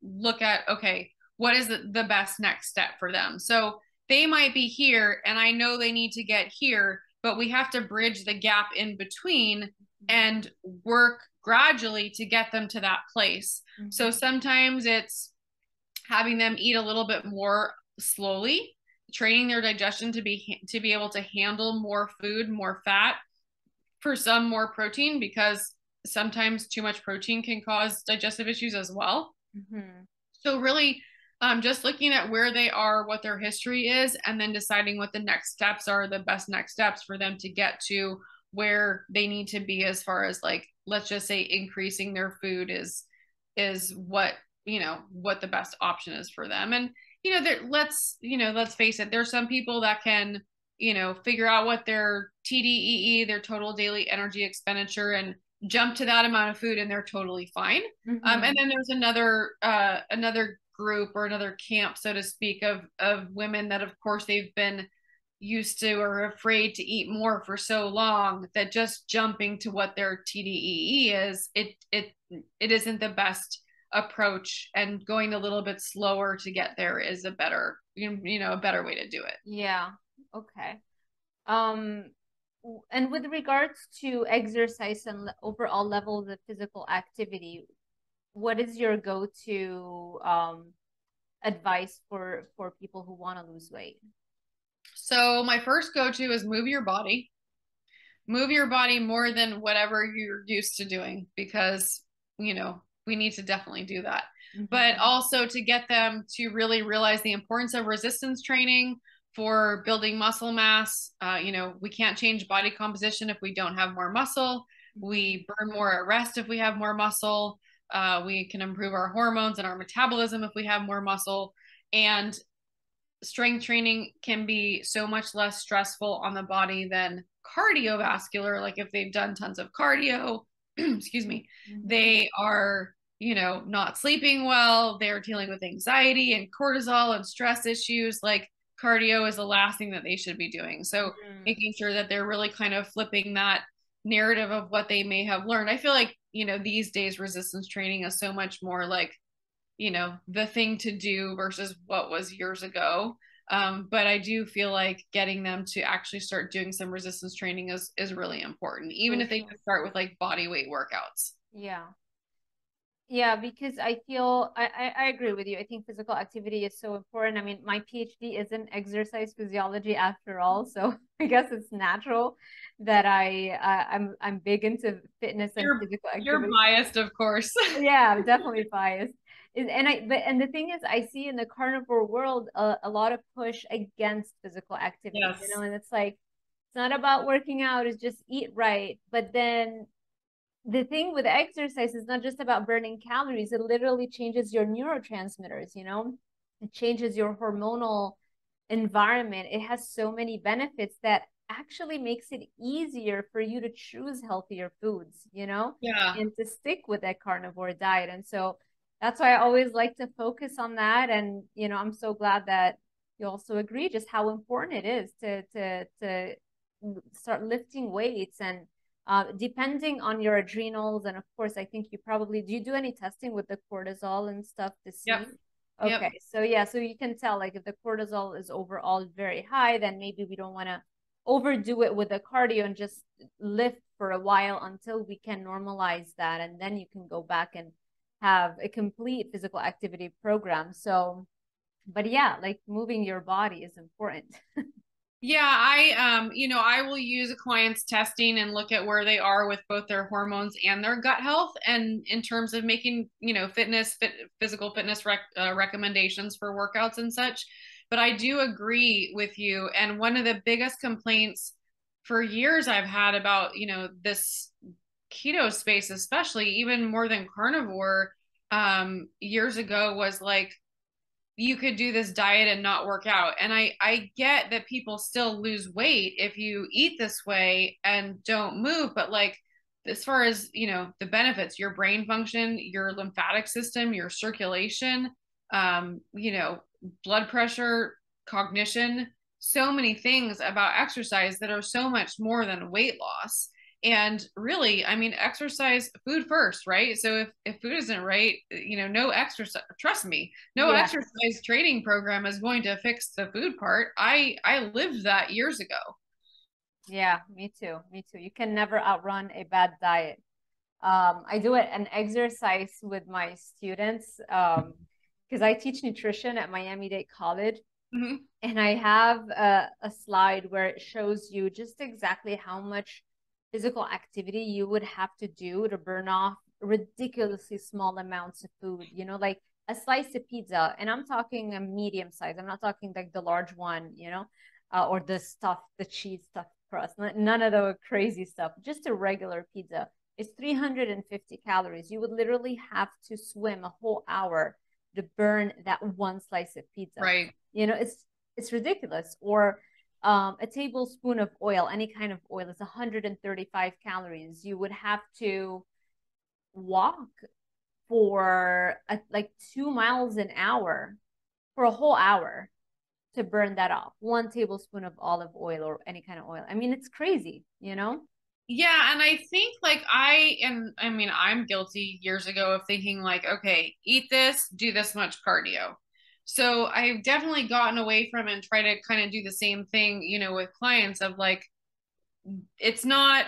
look at, okay, what is the best next step for them? So they might be here, and I know they need to get here, but we have to bridge the gap in between and work gradually to get them to that place. So sometimes it's having them eat a little bit more slowly, training their digestion to be able to handle more food, more fat, for some more protein, because sometimes too much protein can cause digestive issues as well. So really, just looking at where they are, what their history is, and then deciding what the next steps are, the best next steps for them to get to where they need to be, as far as, like, let's just say increasing their food is what, what the best option is for them. And let's face it, there's some people that can, figure out what their TDEE, their total daily energy expenditure, and jump to that amount of food, and they're totally fine. And then there's another group, or another camp, so to speak, of women that, of course, they've been used to or afraid to eat more for so long that just jumping to what their TDEE is, it isn't the best approach, and going a little bit slower to get there is a better, a better way to do it. Yeah. Okay. And with regards to exercise and overall levels of physical activity, what is your go-to advice for people who want to lose weight? So my first go-to is move your body. Move your body more than whatever you're used to doing, because, we need to definitely do that. But also to get them to really realize the importance of resistance training for building muscle mass. We can't change body composition if we don't have more muscle. We burn more at rest if we have more muscle. We can improve our hormones and our metabolism if we have more muscle. And strength training can be so much less stressful on the body than cardiovascular. Like if they've done tons of cardio, excuse me, they are, not sleeping well, they're dealing with anxiety and cortisol and stress issues. Like, cardio is the last thing that they should be doing. So making sure that they're really kind of flipping that narrative of what they may have learned. I feel like, these days resistance training is so much more like, the thing to do versus what was years ago. But I do feel like getting them to actually start doing some resistance training is really important, even if they can start with like body weight workouts. Yeah, because I feel I agree with you. I think physical activity is so important. I mean, my PhD is in exercise physiology after all, so I guess it's natural that I'm big into fitness and physical activity. You're biased, of course. Yeah, I'm definitely biased. And the thing is, I see in the carnivore world a lot of push against physical activity. And it's like, it's not about working out, it's just eat right. But then the thing with exercise is not just about burning calories. It literally changes your neurotransmitters, it changes your hormonal environment. It has so many benefits that actually makes it easier for you to choose healthier foods, Yeah. and to stick with that carnivore diet. And so that's why I always like to focus on that. And, I'm so glad that you also agree just how important it is to start lifting weights and depending on your adrenals. And of course, I think do you do any testing with the cortisol and stuff to Yep. see? Yep. Okay, so yeah, so you can tell like if the cortisol is overall very high, then maybe we don't want to overdo it with the cardio and just lift for a while until we can normalize that. And then you can go back and have a complete physical activity program. So, but yeah, like moving your body is important. Yeah, I will use a client's testing and look at where they are with both their hormones and their gut health, and in terms of making, physical fitness recommendations for workouts and such. But I do agree with you. And one of the biggest complaints for years I've had about, this keto space, especially even more than carnivore, years ago was like, you could do this diet and not work out. And I get that people still lose weight if you eat this way and don't move, but like as far as, the benefits, your brain function, your lymphatic system, your circulation, blood pressure, cognition, so many things about exercise that are so much more than weight loss. And really, I mean, exercise, food first, right? So if food isn't right, no exercise, trust me, no Yeah. exercise training program is going to fix the food part. I lived that years ago. Yeah, me too. Me too. You can never outrun a bad diet. I do an exercise with my students because I teach nutrition at Miami-Dade College. Mm-hmm. And I have a slide where it shows you just exactly how much physical activity you would have to do to burn off ridiculously small amounts of food, like a slice of pizza. And I'm talking a medium size. I'm not talking like the large one, or the cheese stuffed crust. None of the crazy stuff, just a regular pizza. It's 350 calories. You would literally have to swim a whole hour to burn that one slice of pizza. Right. It's ridiculous. Or a tablespoon of oil, any kind of oil, is 135 calories. You would have to walk for like 2 miles an hour for a whole hour to burn that off. 1 tablespoon of olive oil or any kind of oil. I mean, it's crazy. Yeah, and I think like I mean, I'm guilty years ago of thinking like, okay, eat this, do this much cardio. So I've definitely gotten away from and try to kind of do the same thing, with clients of like, it's not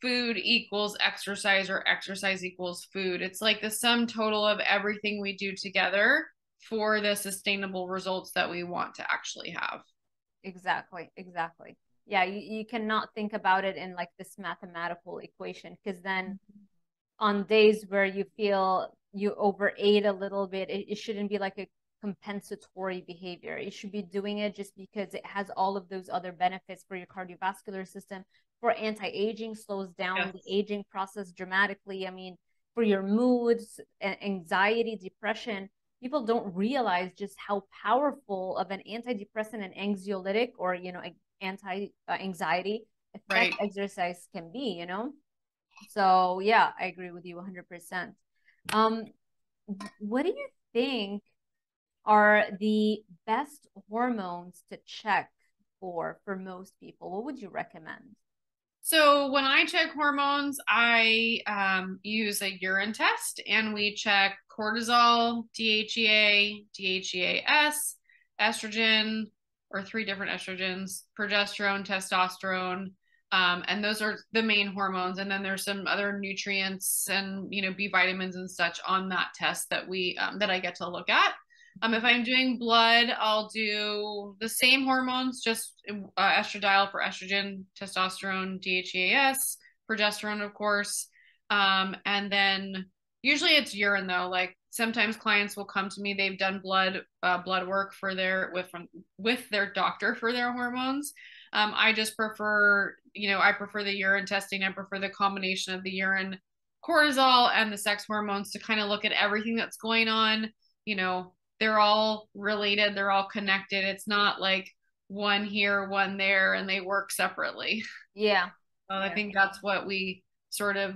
food equals exercise or exercise equals food. It's like the sum total of everything we do together for the sustainable results that we want to actually have. Exactly, exactly. Yeah, you cannot think about it in like this mathematical equation because then on days where you feel you overate a little bit, it shouldn't be like a compensatory behavior. You should be doing it just because it has all of those other benefits for your cardiovascular system, for anti-aging, slows down Yes. the aging process dramatically. I mean, for your moods, anxiety, depression, people don't realize just how powerful of an antidepressant and anxiolytic or, anti-anxiety Right. effect exercise can be. So yeah, I agree with you 100%. Um, what do you think are the best hormones to check for most people? What would you recommend? So when I check hormones, I use a urine test and we check cortisol, DHEA, DHEAS, estrogen, or three different estrogens, progesterone, testosterone. And those are the main hormones. And then there's some other nutrients and, B vitamins and such on that test that I get to look at. If I'm doing blood, I'll do the same hormones, just estradiol for estrogen, testosterone, DHEAS, progesterone, of course. And then usually it's urine though. Like sometimes clients will come to me, they've done blood work for with their doctor for their hormones. I just prefer, I prefer the urine testing. I prefer the combination of the urine, cortisol, and the sex hormones to kind of look at everything that's going on. They're all related, they're all connected. It's not like one here, one there, and they work separately. Yeah. I Yeah. think that's what we sort of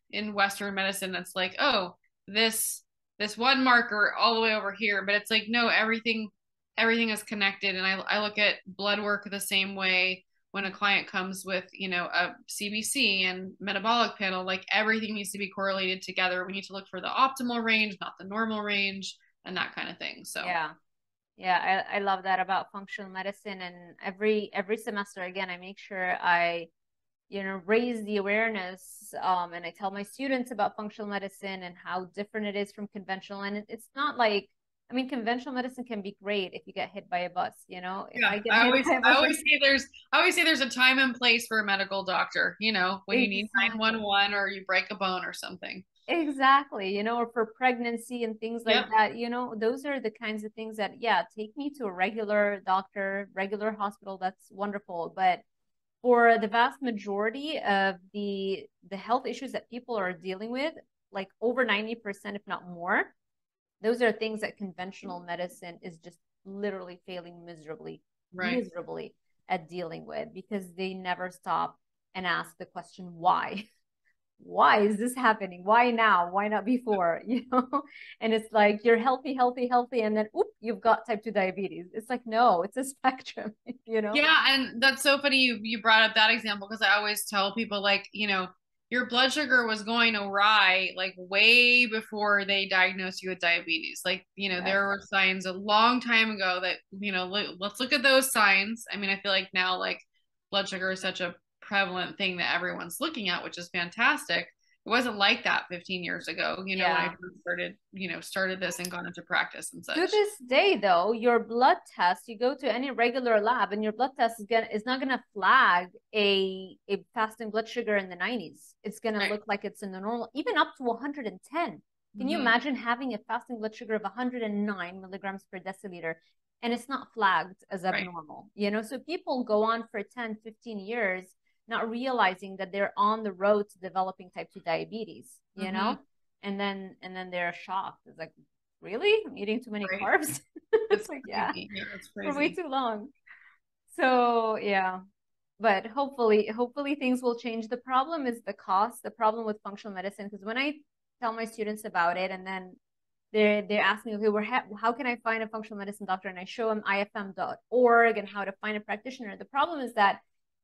in Western medicine. It's like, oh, this one marker all the way over here, but it's like no, everything is connected. And I look at blood work the same way when a client comes with a CBC and metabolic panel. Like everything needs to be correlated together. We need to look for the optimal range, not the normal range, and that kind of thing. So Yeah. Yeah, I love that about functional medicine. And every semester, again, I make sure I, raise the awareness, and I tell my students about functional medicine and how different it is from conventional. And it's not like, I mean, conventional medicine can be great if you get hit by a bus, if yeah, I get hit by a I bus. always say there's a time and place for a medical doctor, when you need Exactly. 911 or you break a bone or something. Exactly, or for pregnancy and things like Yep. that, those are the kinds of things that, yeah, take me to a regular doctor, regular hospital. That's wonderful. But for the vast majority of the health issues that people are dealing with, like over 90%, if not more, those are things that conventional medicine is just literally failing miserably, Right. miserably at dealing with, because they never stop and ask the question, why? Why is this happening? Why now? Why not before? And it's like you're healthy, healthy, healthy, and then oop, you've got type 2 diabetes. It's like, no, it's a spectrum, Yeah, and that's so funny you brought up that example because I always tell people like, your blood sugar was going awry like way before they diagnosed you with diabetes. Like, Yes. there were signs a long time ago that, let's look at those signs. I mean, I feel like now like blood sugar is such a prevalent thing that everyone's looking at, which is fantastic. It wasn't like that 15 years ago, when I Yeah. first started this and gone into practice and To such. this day, though, your blood test, you go to any regular lab, and your blood test is not gonna flag a fasting blood sugar in the 90s. It's gonna Right. look like it's in the normal, even up to 110. Can you Hmm. imagine having a fasting blood sugar of 109 milligrams per deciliter, and it's not flagged as Right. abnormal? So people go on for 10, 15 years not realizing that they're on the road to developing type 2 diabetes, Hmm. and then they're shocked. It's like, really? I'm eating too many Right. carbs? It's It's like, yeah, crazy. Yeah, it's for way crazy. too long. So yeah, but hopefully things will change. The problem is the cost, the problem with functional medicine, because when I tell my students about it, and then they ask me, okay, how can I find a functional medicine doctor? And I show them ifm.org and how to find a practitioner. The problem is that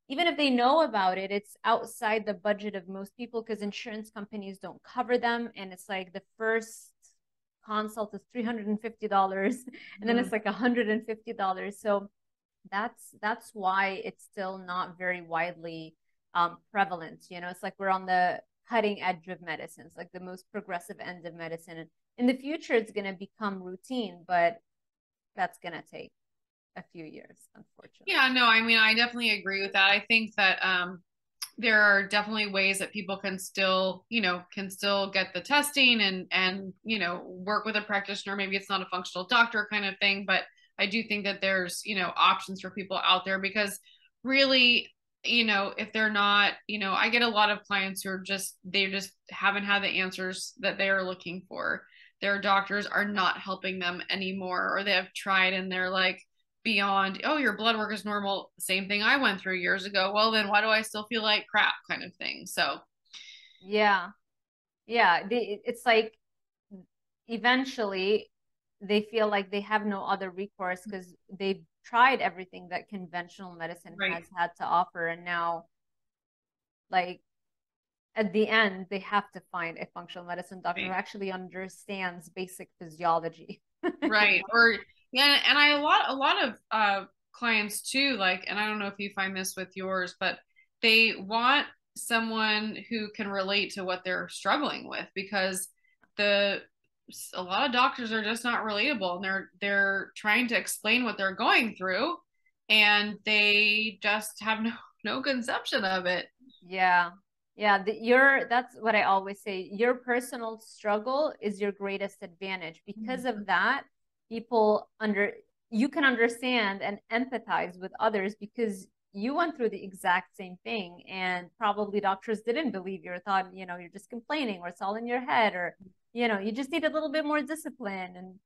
even if they know about it, it's outside the budget of most people because insurance companies don't cover them. And it's like the first consult is $350, and then Mhm. it's like $150. So that's why it's still not very widely prevalent. It's like we're on the cutting edge of medicine. It's like the most progressive end of medicine. And in the future, it's going to become routine, but that's going to take a few years, unfortunately. Yeah, no, I mean, I definitely agree with that. I think that there are definitely ways that people can still get the testing and work with a practitioner. Maybe it's not a functional doctor kind of thing, but I do think that there's options for people out there because really, if they're not, I get a lot of clients who are they just haven't had the answers that they are looking for. Their doctors are not helping them anymore, or they have tried and they're like beyond, oh, your blood work is normal. Same thing I went through years ago. Well, then why do I still feel like crap kind of thing? So, Yeah. Yeah. It's like eventually they feel like they have no other recourse because they've tried everything that conventional medicine right. has had to offer. And now, like, at the end, they have to find a functional medicine doctor who Right. actually understands basic physiology. Right. Or yeah, and a lot of clients too, like, and I don't know if you find this with yours, but they want someone who can relate to what they're struggling with because the a lot of doctors are just not relatable and they're trying to explain what they're going through and they just have no conception of it. Yeah. Yeah, that's what I always say. Your personal struggle is your greatest advantage. Because of that, people under you can understand and empathize with others because you went through the exact same thing, and probably doctors didn't believe your thought, you're just complaining, or it's all in your head, or you just need a little bit more discipline. And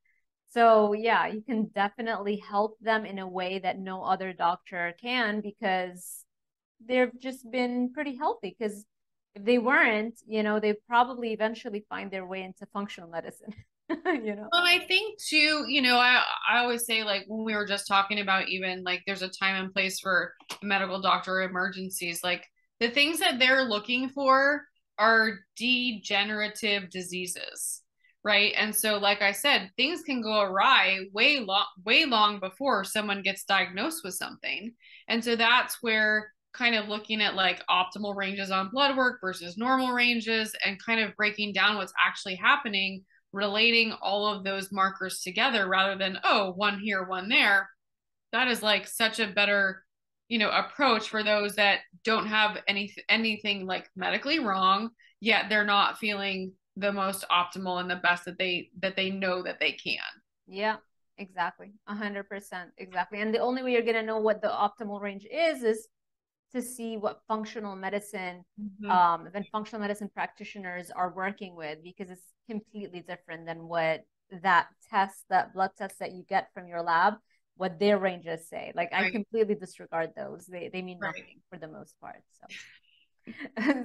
So yeah, you can definitely help them in a way that no other doctor can because they've just been pretty healthy. Because if they weren't, they probably eventually find their way into functional medicine, you know? Well, I think too, I always say, like, when we were just talking about, even like there's a time and place for medical doctor emergencies, like the things that they're looking for are degenerative diseases, right? And so, like I said, things can go awry way long before someone gets diagnosed with something. And so that's where kind of looking at like optimal ranges on blood work versus normal ranges and kind of breaking down what's actually happening, relating all of those markers together rather than, oh, one here, one there. That is like such a better, approach for those that don't have anything like medically wrong, yet they're not feeling the most optimal and the best that they know that they can. Yeah, exactly. 100%. Exactly. And the only way you're going to know what the optimal range is to see what functional medicine, Mm-hmm. and functional medicine practitioners are working with, because it's completely different than what that blood test that you get from your lab, what their ranges say. Like I Right. completely disregard those. They mean Right. nothing for the most part. So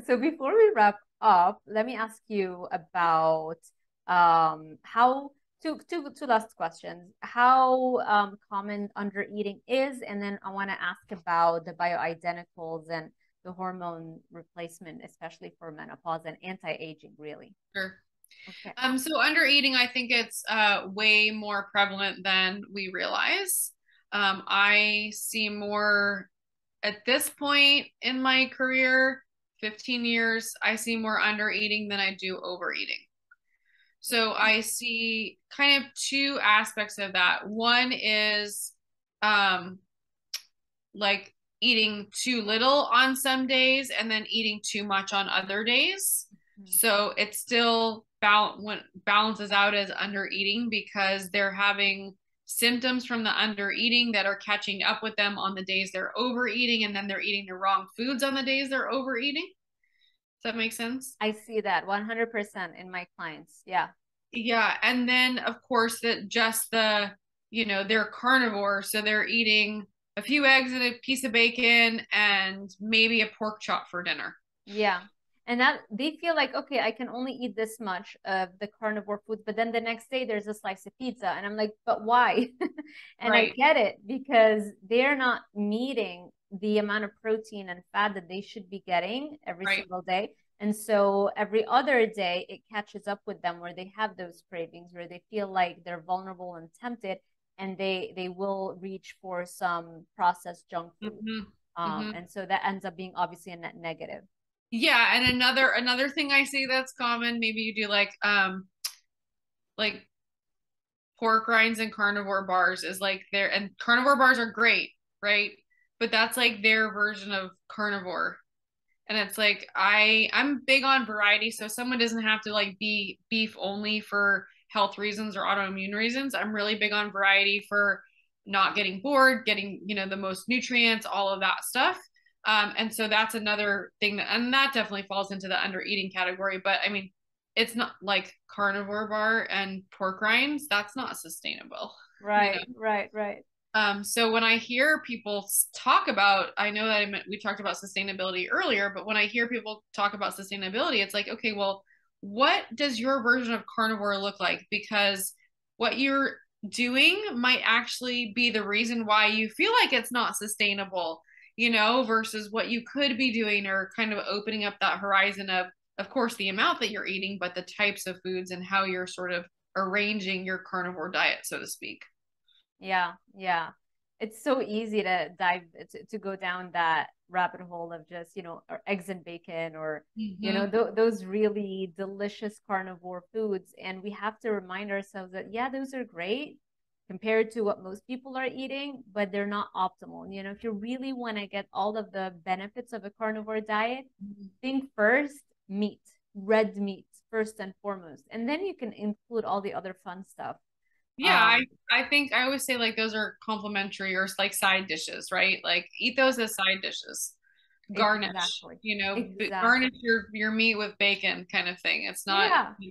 so before we wrap up, let me ask you about how two last questions. How common undereating is, and then I want to ask about the bioidenticals and the hormone replacement, especially for menopause and anti-aging, really. Sure. Okay. So under eating, I think it's way more prevalent than we realize. I see more at this point in my career, 15 years, I see more under eating than I do overeating. So I see kind of two aspects of that. One is um, like eating too little on some days and then eating too much on other days. Mhm. So it still balances out as under eating because they're having symptoms from the under eating that are catching up with them on the days they're overeating, and then they're eating the wrong foods on the days they're overeating. Does that make sense? I see that 100% in my clients. Yeah. Yeah, and then of course that just they're carnivore, so they're eating a few eggs and a piece of bacon and maybe a pork chop for dinner. Yeah. And that they feel like, okay, I can only eat this much of the carnivore foods, but then the next day there's a slice of pizza. And I'm like, but why? And I Right, get it because they're not meeting the amount of protein and fat that they should be getting every right. single day. And so every other day it catches up with them where they have those cravings, where they feel like they're vulnerable and tempted, and they will reach for some processed junk food. Hmm. Hmm. And so that ends up being obviously a net negative. Yeah, and another thing I see that's common, maybe you do like pork rinds and carnivore bars, is like their, and carnivore bars are great, right? But that's like their version of carnivore. And it's like I'm big on variety, so someone doesn't have to like be beef only for health reasons or autoimmune reasons. I'm really big on variety for not getting bored, getting, the most nutrients, all of that stuff. And so that's another thing and that definitely falls into the under eating category. But I mean, it's not like carnivore bar and pork rinds. That's not sustainable, you know. Right, right, right. So when I hear people talk about, I know that we talked about sustainability earlier, but when I hear people talk about sustainability, it's like, okay, well, what does your version of carnivore look like? Because what you're doing might actually be the reason why you feel like it's not sustainable, versus what you could be doing, or kind of opening up that horizon of course, the amount that you're eating, but the types of foods and how you're sort of arranging your carnivore diet, so to speak. Yeah, yeah. It's so easy to dive to go down that rabbit hole of just, or eggs and bacon, or, Mm-hmm. those really delicious carnivore foods. And we have to remind ourselves that, yeah, those are great compared to what most people are eating, but they're not optimal. If you really want to get all of the benefits of a carnivore diet, think first meat, red meat first and foremost, and then you can include all the other fun stuff. Yeah, I Um, I think I always say like those are complimentary or like side dishes, right? Like eat those as side dishes. Garnish, exactly. garnish Exactly. your meat with bacon kind of thing. It's not. Yeah.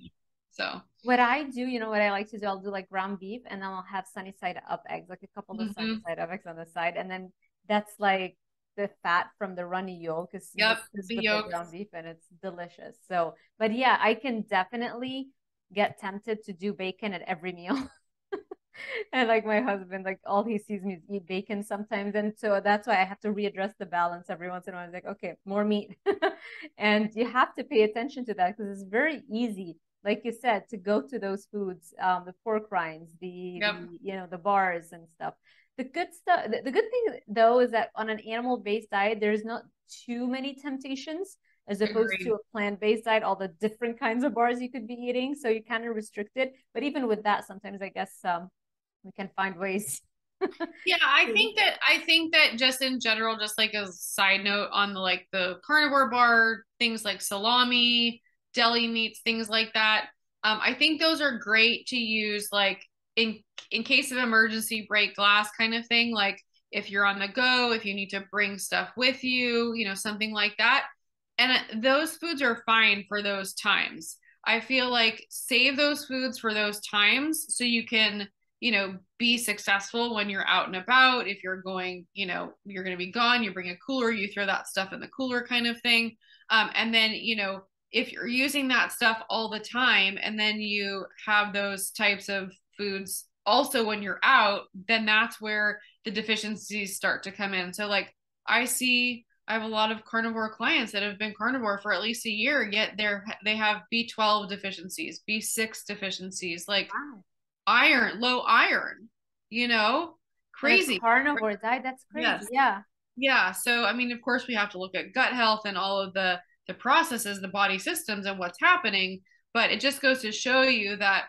So, what I do, you know, what I like to do, I'll do like ground beef and then I'll have sunny side up eggs, like a couple of sunny mhm. side up eggs on the side. And then that's like the fat from the runny yolk is Yep, mixes the with the ground yolks. beef and it's delicious. So, but yeah, I can definitely get tempted to do bacon at every meal. And like my husband, like all he sees me is eat bacon sometimes. And so that's why I have to readdress the balance every once in a while. It's like, okay, more meat. And you have to pay attention to that because it's very easy, like you said, to go to those foods, the pork rinds, Yep, the bars and stuff. The good stuff, the good thing though is that on an animal-based diet, there's not too many temptations as opposed to agree. a plant-based diet, all the different kinds of bars you could be eating. So you kind of restricted. But even with that, sometimes I guess we can find ways. Yeah, I think that just in general, just like a side note on the like the carnivore bar, things like salami, deli meats, things like that. I think those are great to use like in in case of emergency break glass kind of thing. Like if you're on the go, if you need to bring stuff with you, you know, something like that. And those foods are fine for those times. I feel like save those foods for those times so you can, you know, be successful when you're out and about. If you're going, you know, you're going to be gone, you bring a cooler, you throw that stuff in the cooler kind of thing. And then, you know, if you're using that stuff all the time and then you have those types of foods also when you're out, then that's where the deficiencies start to come in. So, like, I have a lot of carnivore clients that have been carnivore for at least a year, yet they have B12 deficiencies, B6 deficiencies, like Wow. iron, low iron, you know, On a crazy. carnivore diet, that's crazy. Yes. Yeah. Yeah. So, I mean, of course, we have to look at gut health and all of the processes, the body systems, and what's happening. But it just goes to show you that,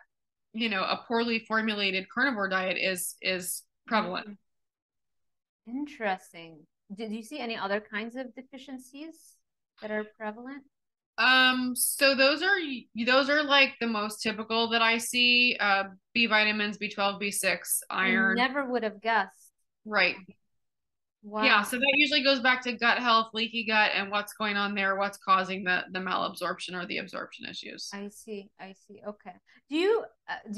you know, a poorly formulated carnivore diet is prevalent. Mm, interesting. Did you see any other kinds of deficiencies that are prevalent? So those are like the most typical that I see. B vitamins, B12, B6, I iron. never would have guessed. Right. Yeah, Wow. so that usually goes back to gut health, leaky gut, and what's going on there, what's causing the malabsorption or the absorption issues. I see. I see. Okay. Do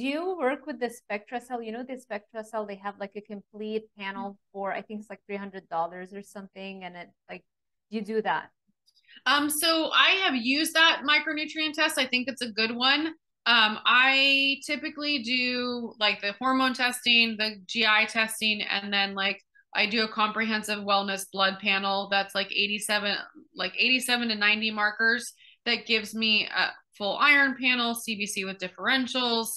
you work with the Spectra cell? You know the Spectra cell, they have like a complete panel for I think it's like $300 or something, and it like you do that. So I have used that micronutrient test. I think it's a good one. I typically do like the hormone testing, the GI testing, and then like I do a comprehensive wellness blood panel that's like 87 to 90 markers that gives me a full iron panel, CBC with differentials,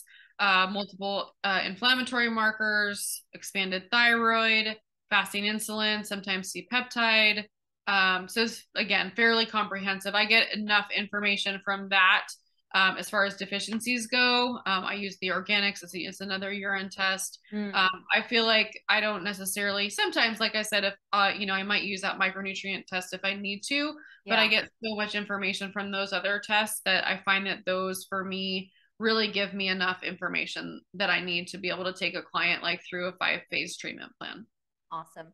multiple inflammatory markers, expanded thyroid, fasting insulin, sometimes C-peptide. So it's again fairly comprehensive. I get enough information from that. As far as deficiencies go, I use the organics. It's another urine test. Mm, I feel like I don't necessarily. Sometimes, like I said, if you know, I might use that micronutrient test if I need to. But I yeah. get so much information from those other tests that I find that those for me really give me enough information that I need to be able to take a client like through a 5-phase treatment plan. Awesome.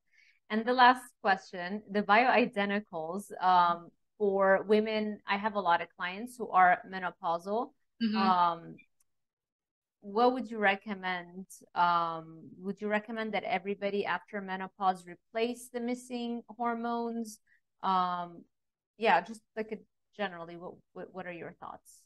And the last question, the bioidenticals, for women, I have a lot of clients who are menopausal. Mm-hmm. Um, what would you recommend? Would you recommend that everybody after menopause replace the missing hormones? Um, yeah, just like generally, what are your thoughts?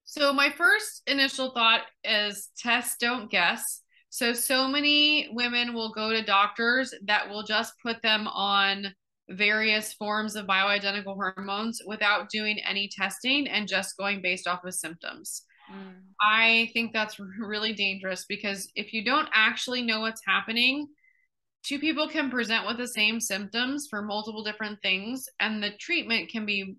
So my first initial thought is test, don't guess. So many women will go to doctors that will just put them on various forms of bioidentical hormones without doing any testing and just going based off of symptoms. Mm, I think that's really dangerous because if you don't actually know what's happening, two people can present with the same symptoms for multiple different things, and the treatment can be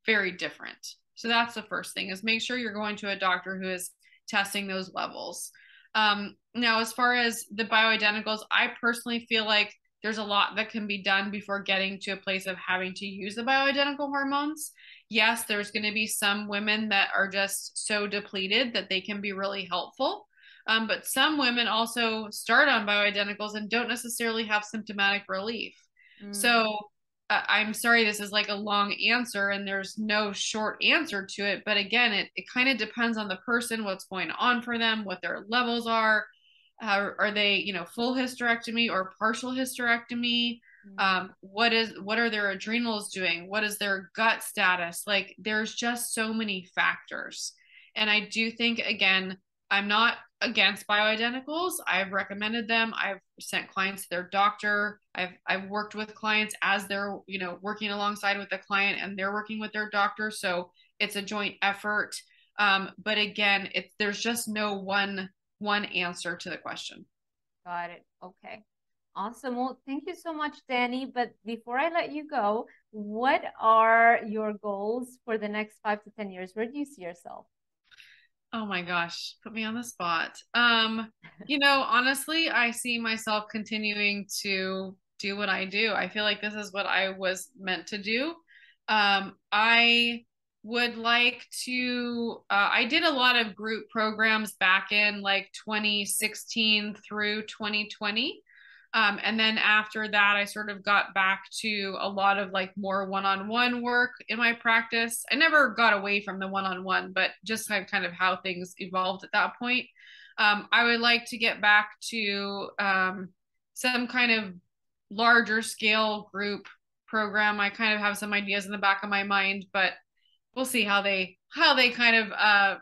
very different. So that's the first thing is make sure you're going to a doctor who is testing those levels. Now, as far as the bioidenticals, I personally feel like there's a lot that can be done before getting to a place of having to use the bioidentical hormones. Yes, there's going to be some women that are just so depleted that they can be really helpful. But some women also start on bioidenticals and don't necessarily have symptomatic relief. mm, So I'm sorry, this is like a long answer and there's no short answer to it. But again, it kind of depends on the person, what's going on for them, what their levels are. Are they, full hysterectomy or partial hysterectomy? What are their adrenals doing? What is their gut status? Like there's just so many factors. And I do think, again, I'm not against bioidenticals. I've recommended them. I've sent clients to their doctor. I've worked with clients as they're, working alongside with the client and they're working with their doctor. So it's a joint effort. But again, there's just no one answer to the question. Got it. Okay. Awesome. Well, thank you so much, Dani. But before I let you go, what are your goals for the next 5 to 10 years? Where do you see yourself? Oh my gosh, put me on the spot. Honestly, I see myself continuing to do what I do. I feel like this is what I was meant to do. I would like to, I did a lot of group programs back in like 2016 through 2020. And then after that, I sort of got back to a lot of like more one-on-one work in my practice. I never got away from the one-on-one, but just kind of how things evolved at that point. I would like to get back to some kind of larger scale group program. I kind of have some ideas in the back of my mind, but we'll see how they kind of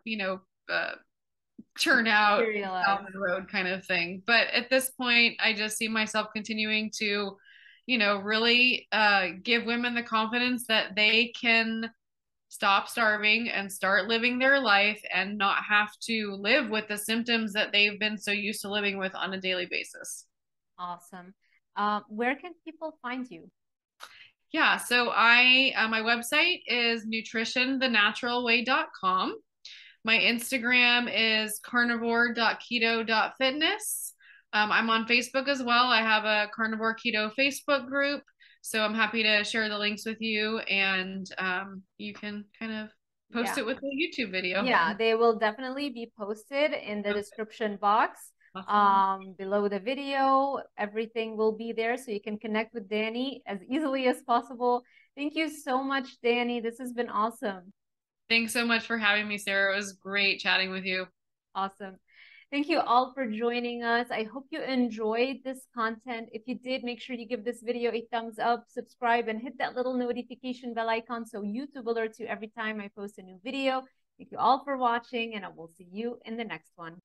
turn out down the road kind of thing. But at this point, I just see myself continuing to, really give women the confidence that they can stop starving and start living their life and not have to live with the symptoms that they've been so used to living with on a daily basis. Awesome. Where can people find you? Yeah, so my website is nutritionthenaturalway.com. My Instagram is carnivore.keto.fitness. I'm on Facebook as well. I have a carnivore keto Facebook group. So I'm happy to share the links with you and you can kind of post it with the YouTube video. Yeah, they will definitely be posted in the description box. Awesome. Below the video, everything will be there so you can connect with Dani as easily as possible. Thank you so much, Dani. This has been awesome. Thanks so much for having me, Sarah. It was great chatting with you. Awesome. Thank you all for joining us. I hope you enjoyed this content. If you did, make sure you give this video a thumbs up, subscribe, and hit that little notification bell icon so YouTube alerts you every time I post a new video. Thank you all for watching, and I will see you in the next one.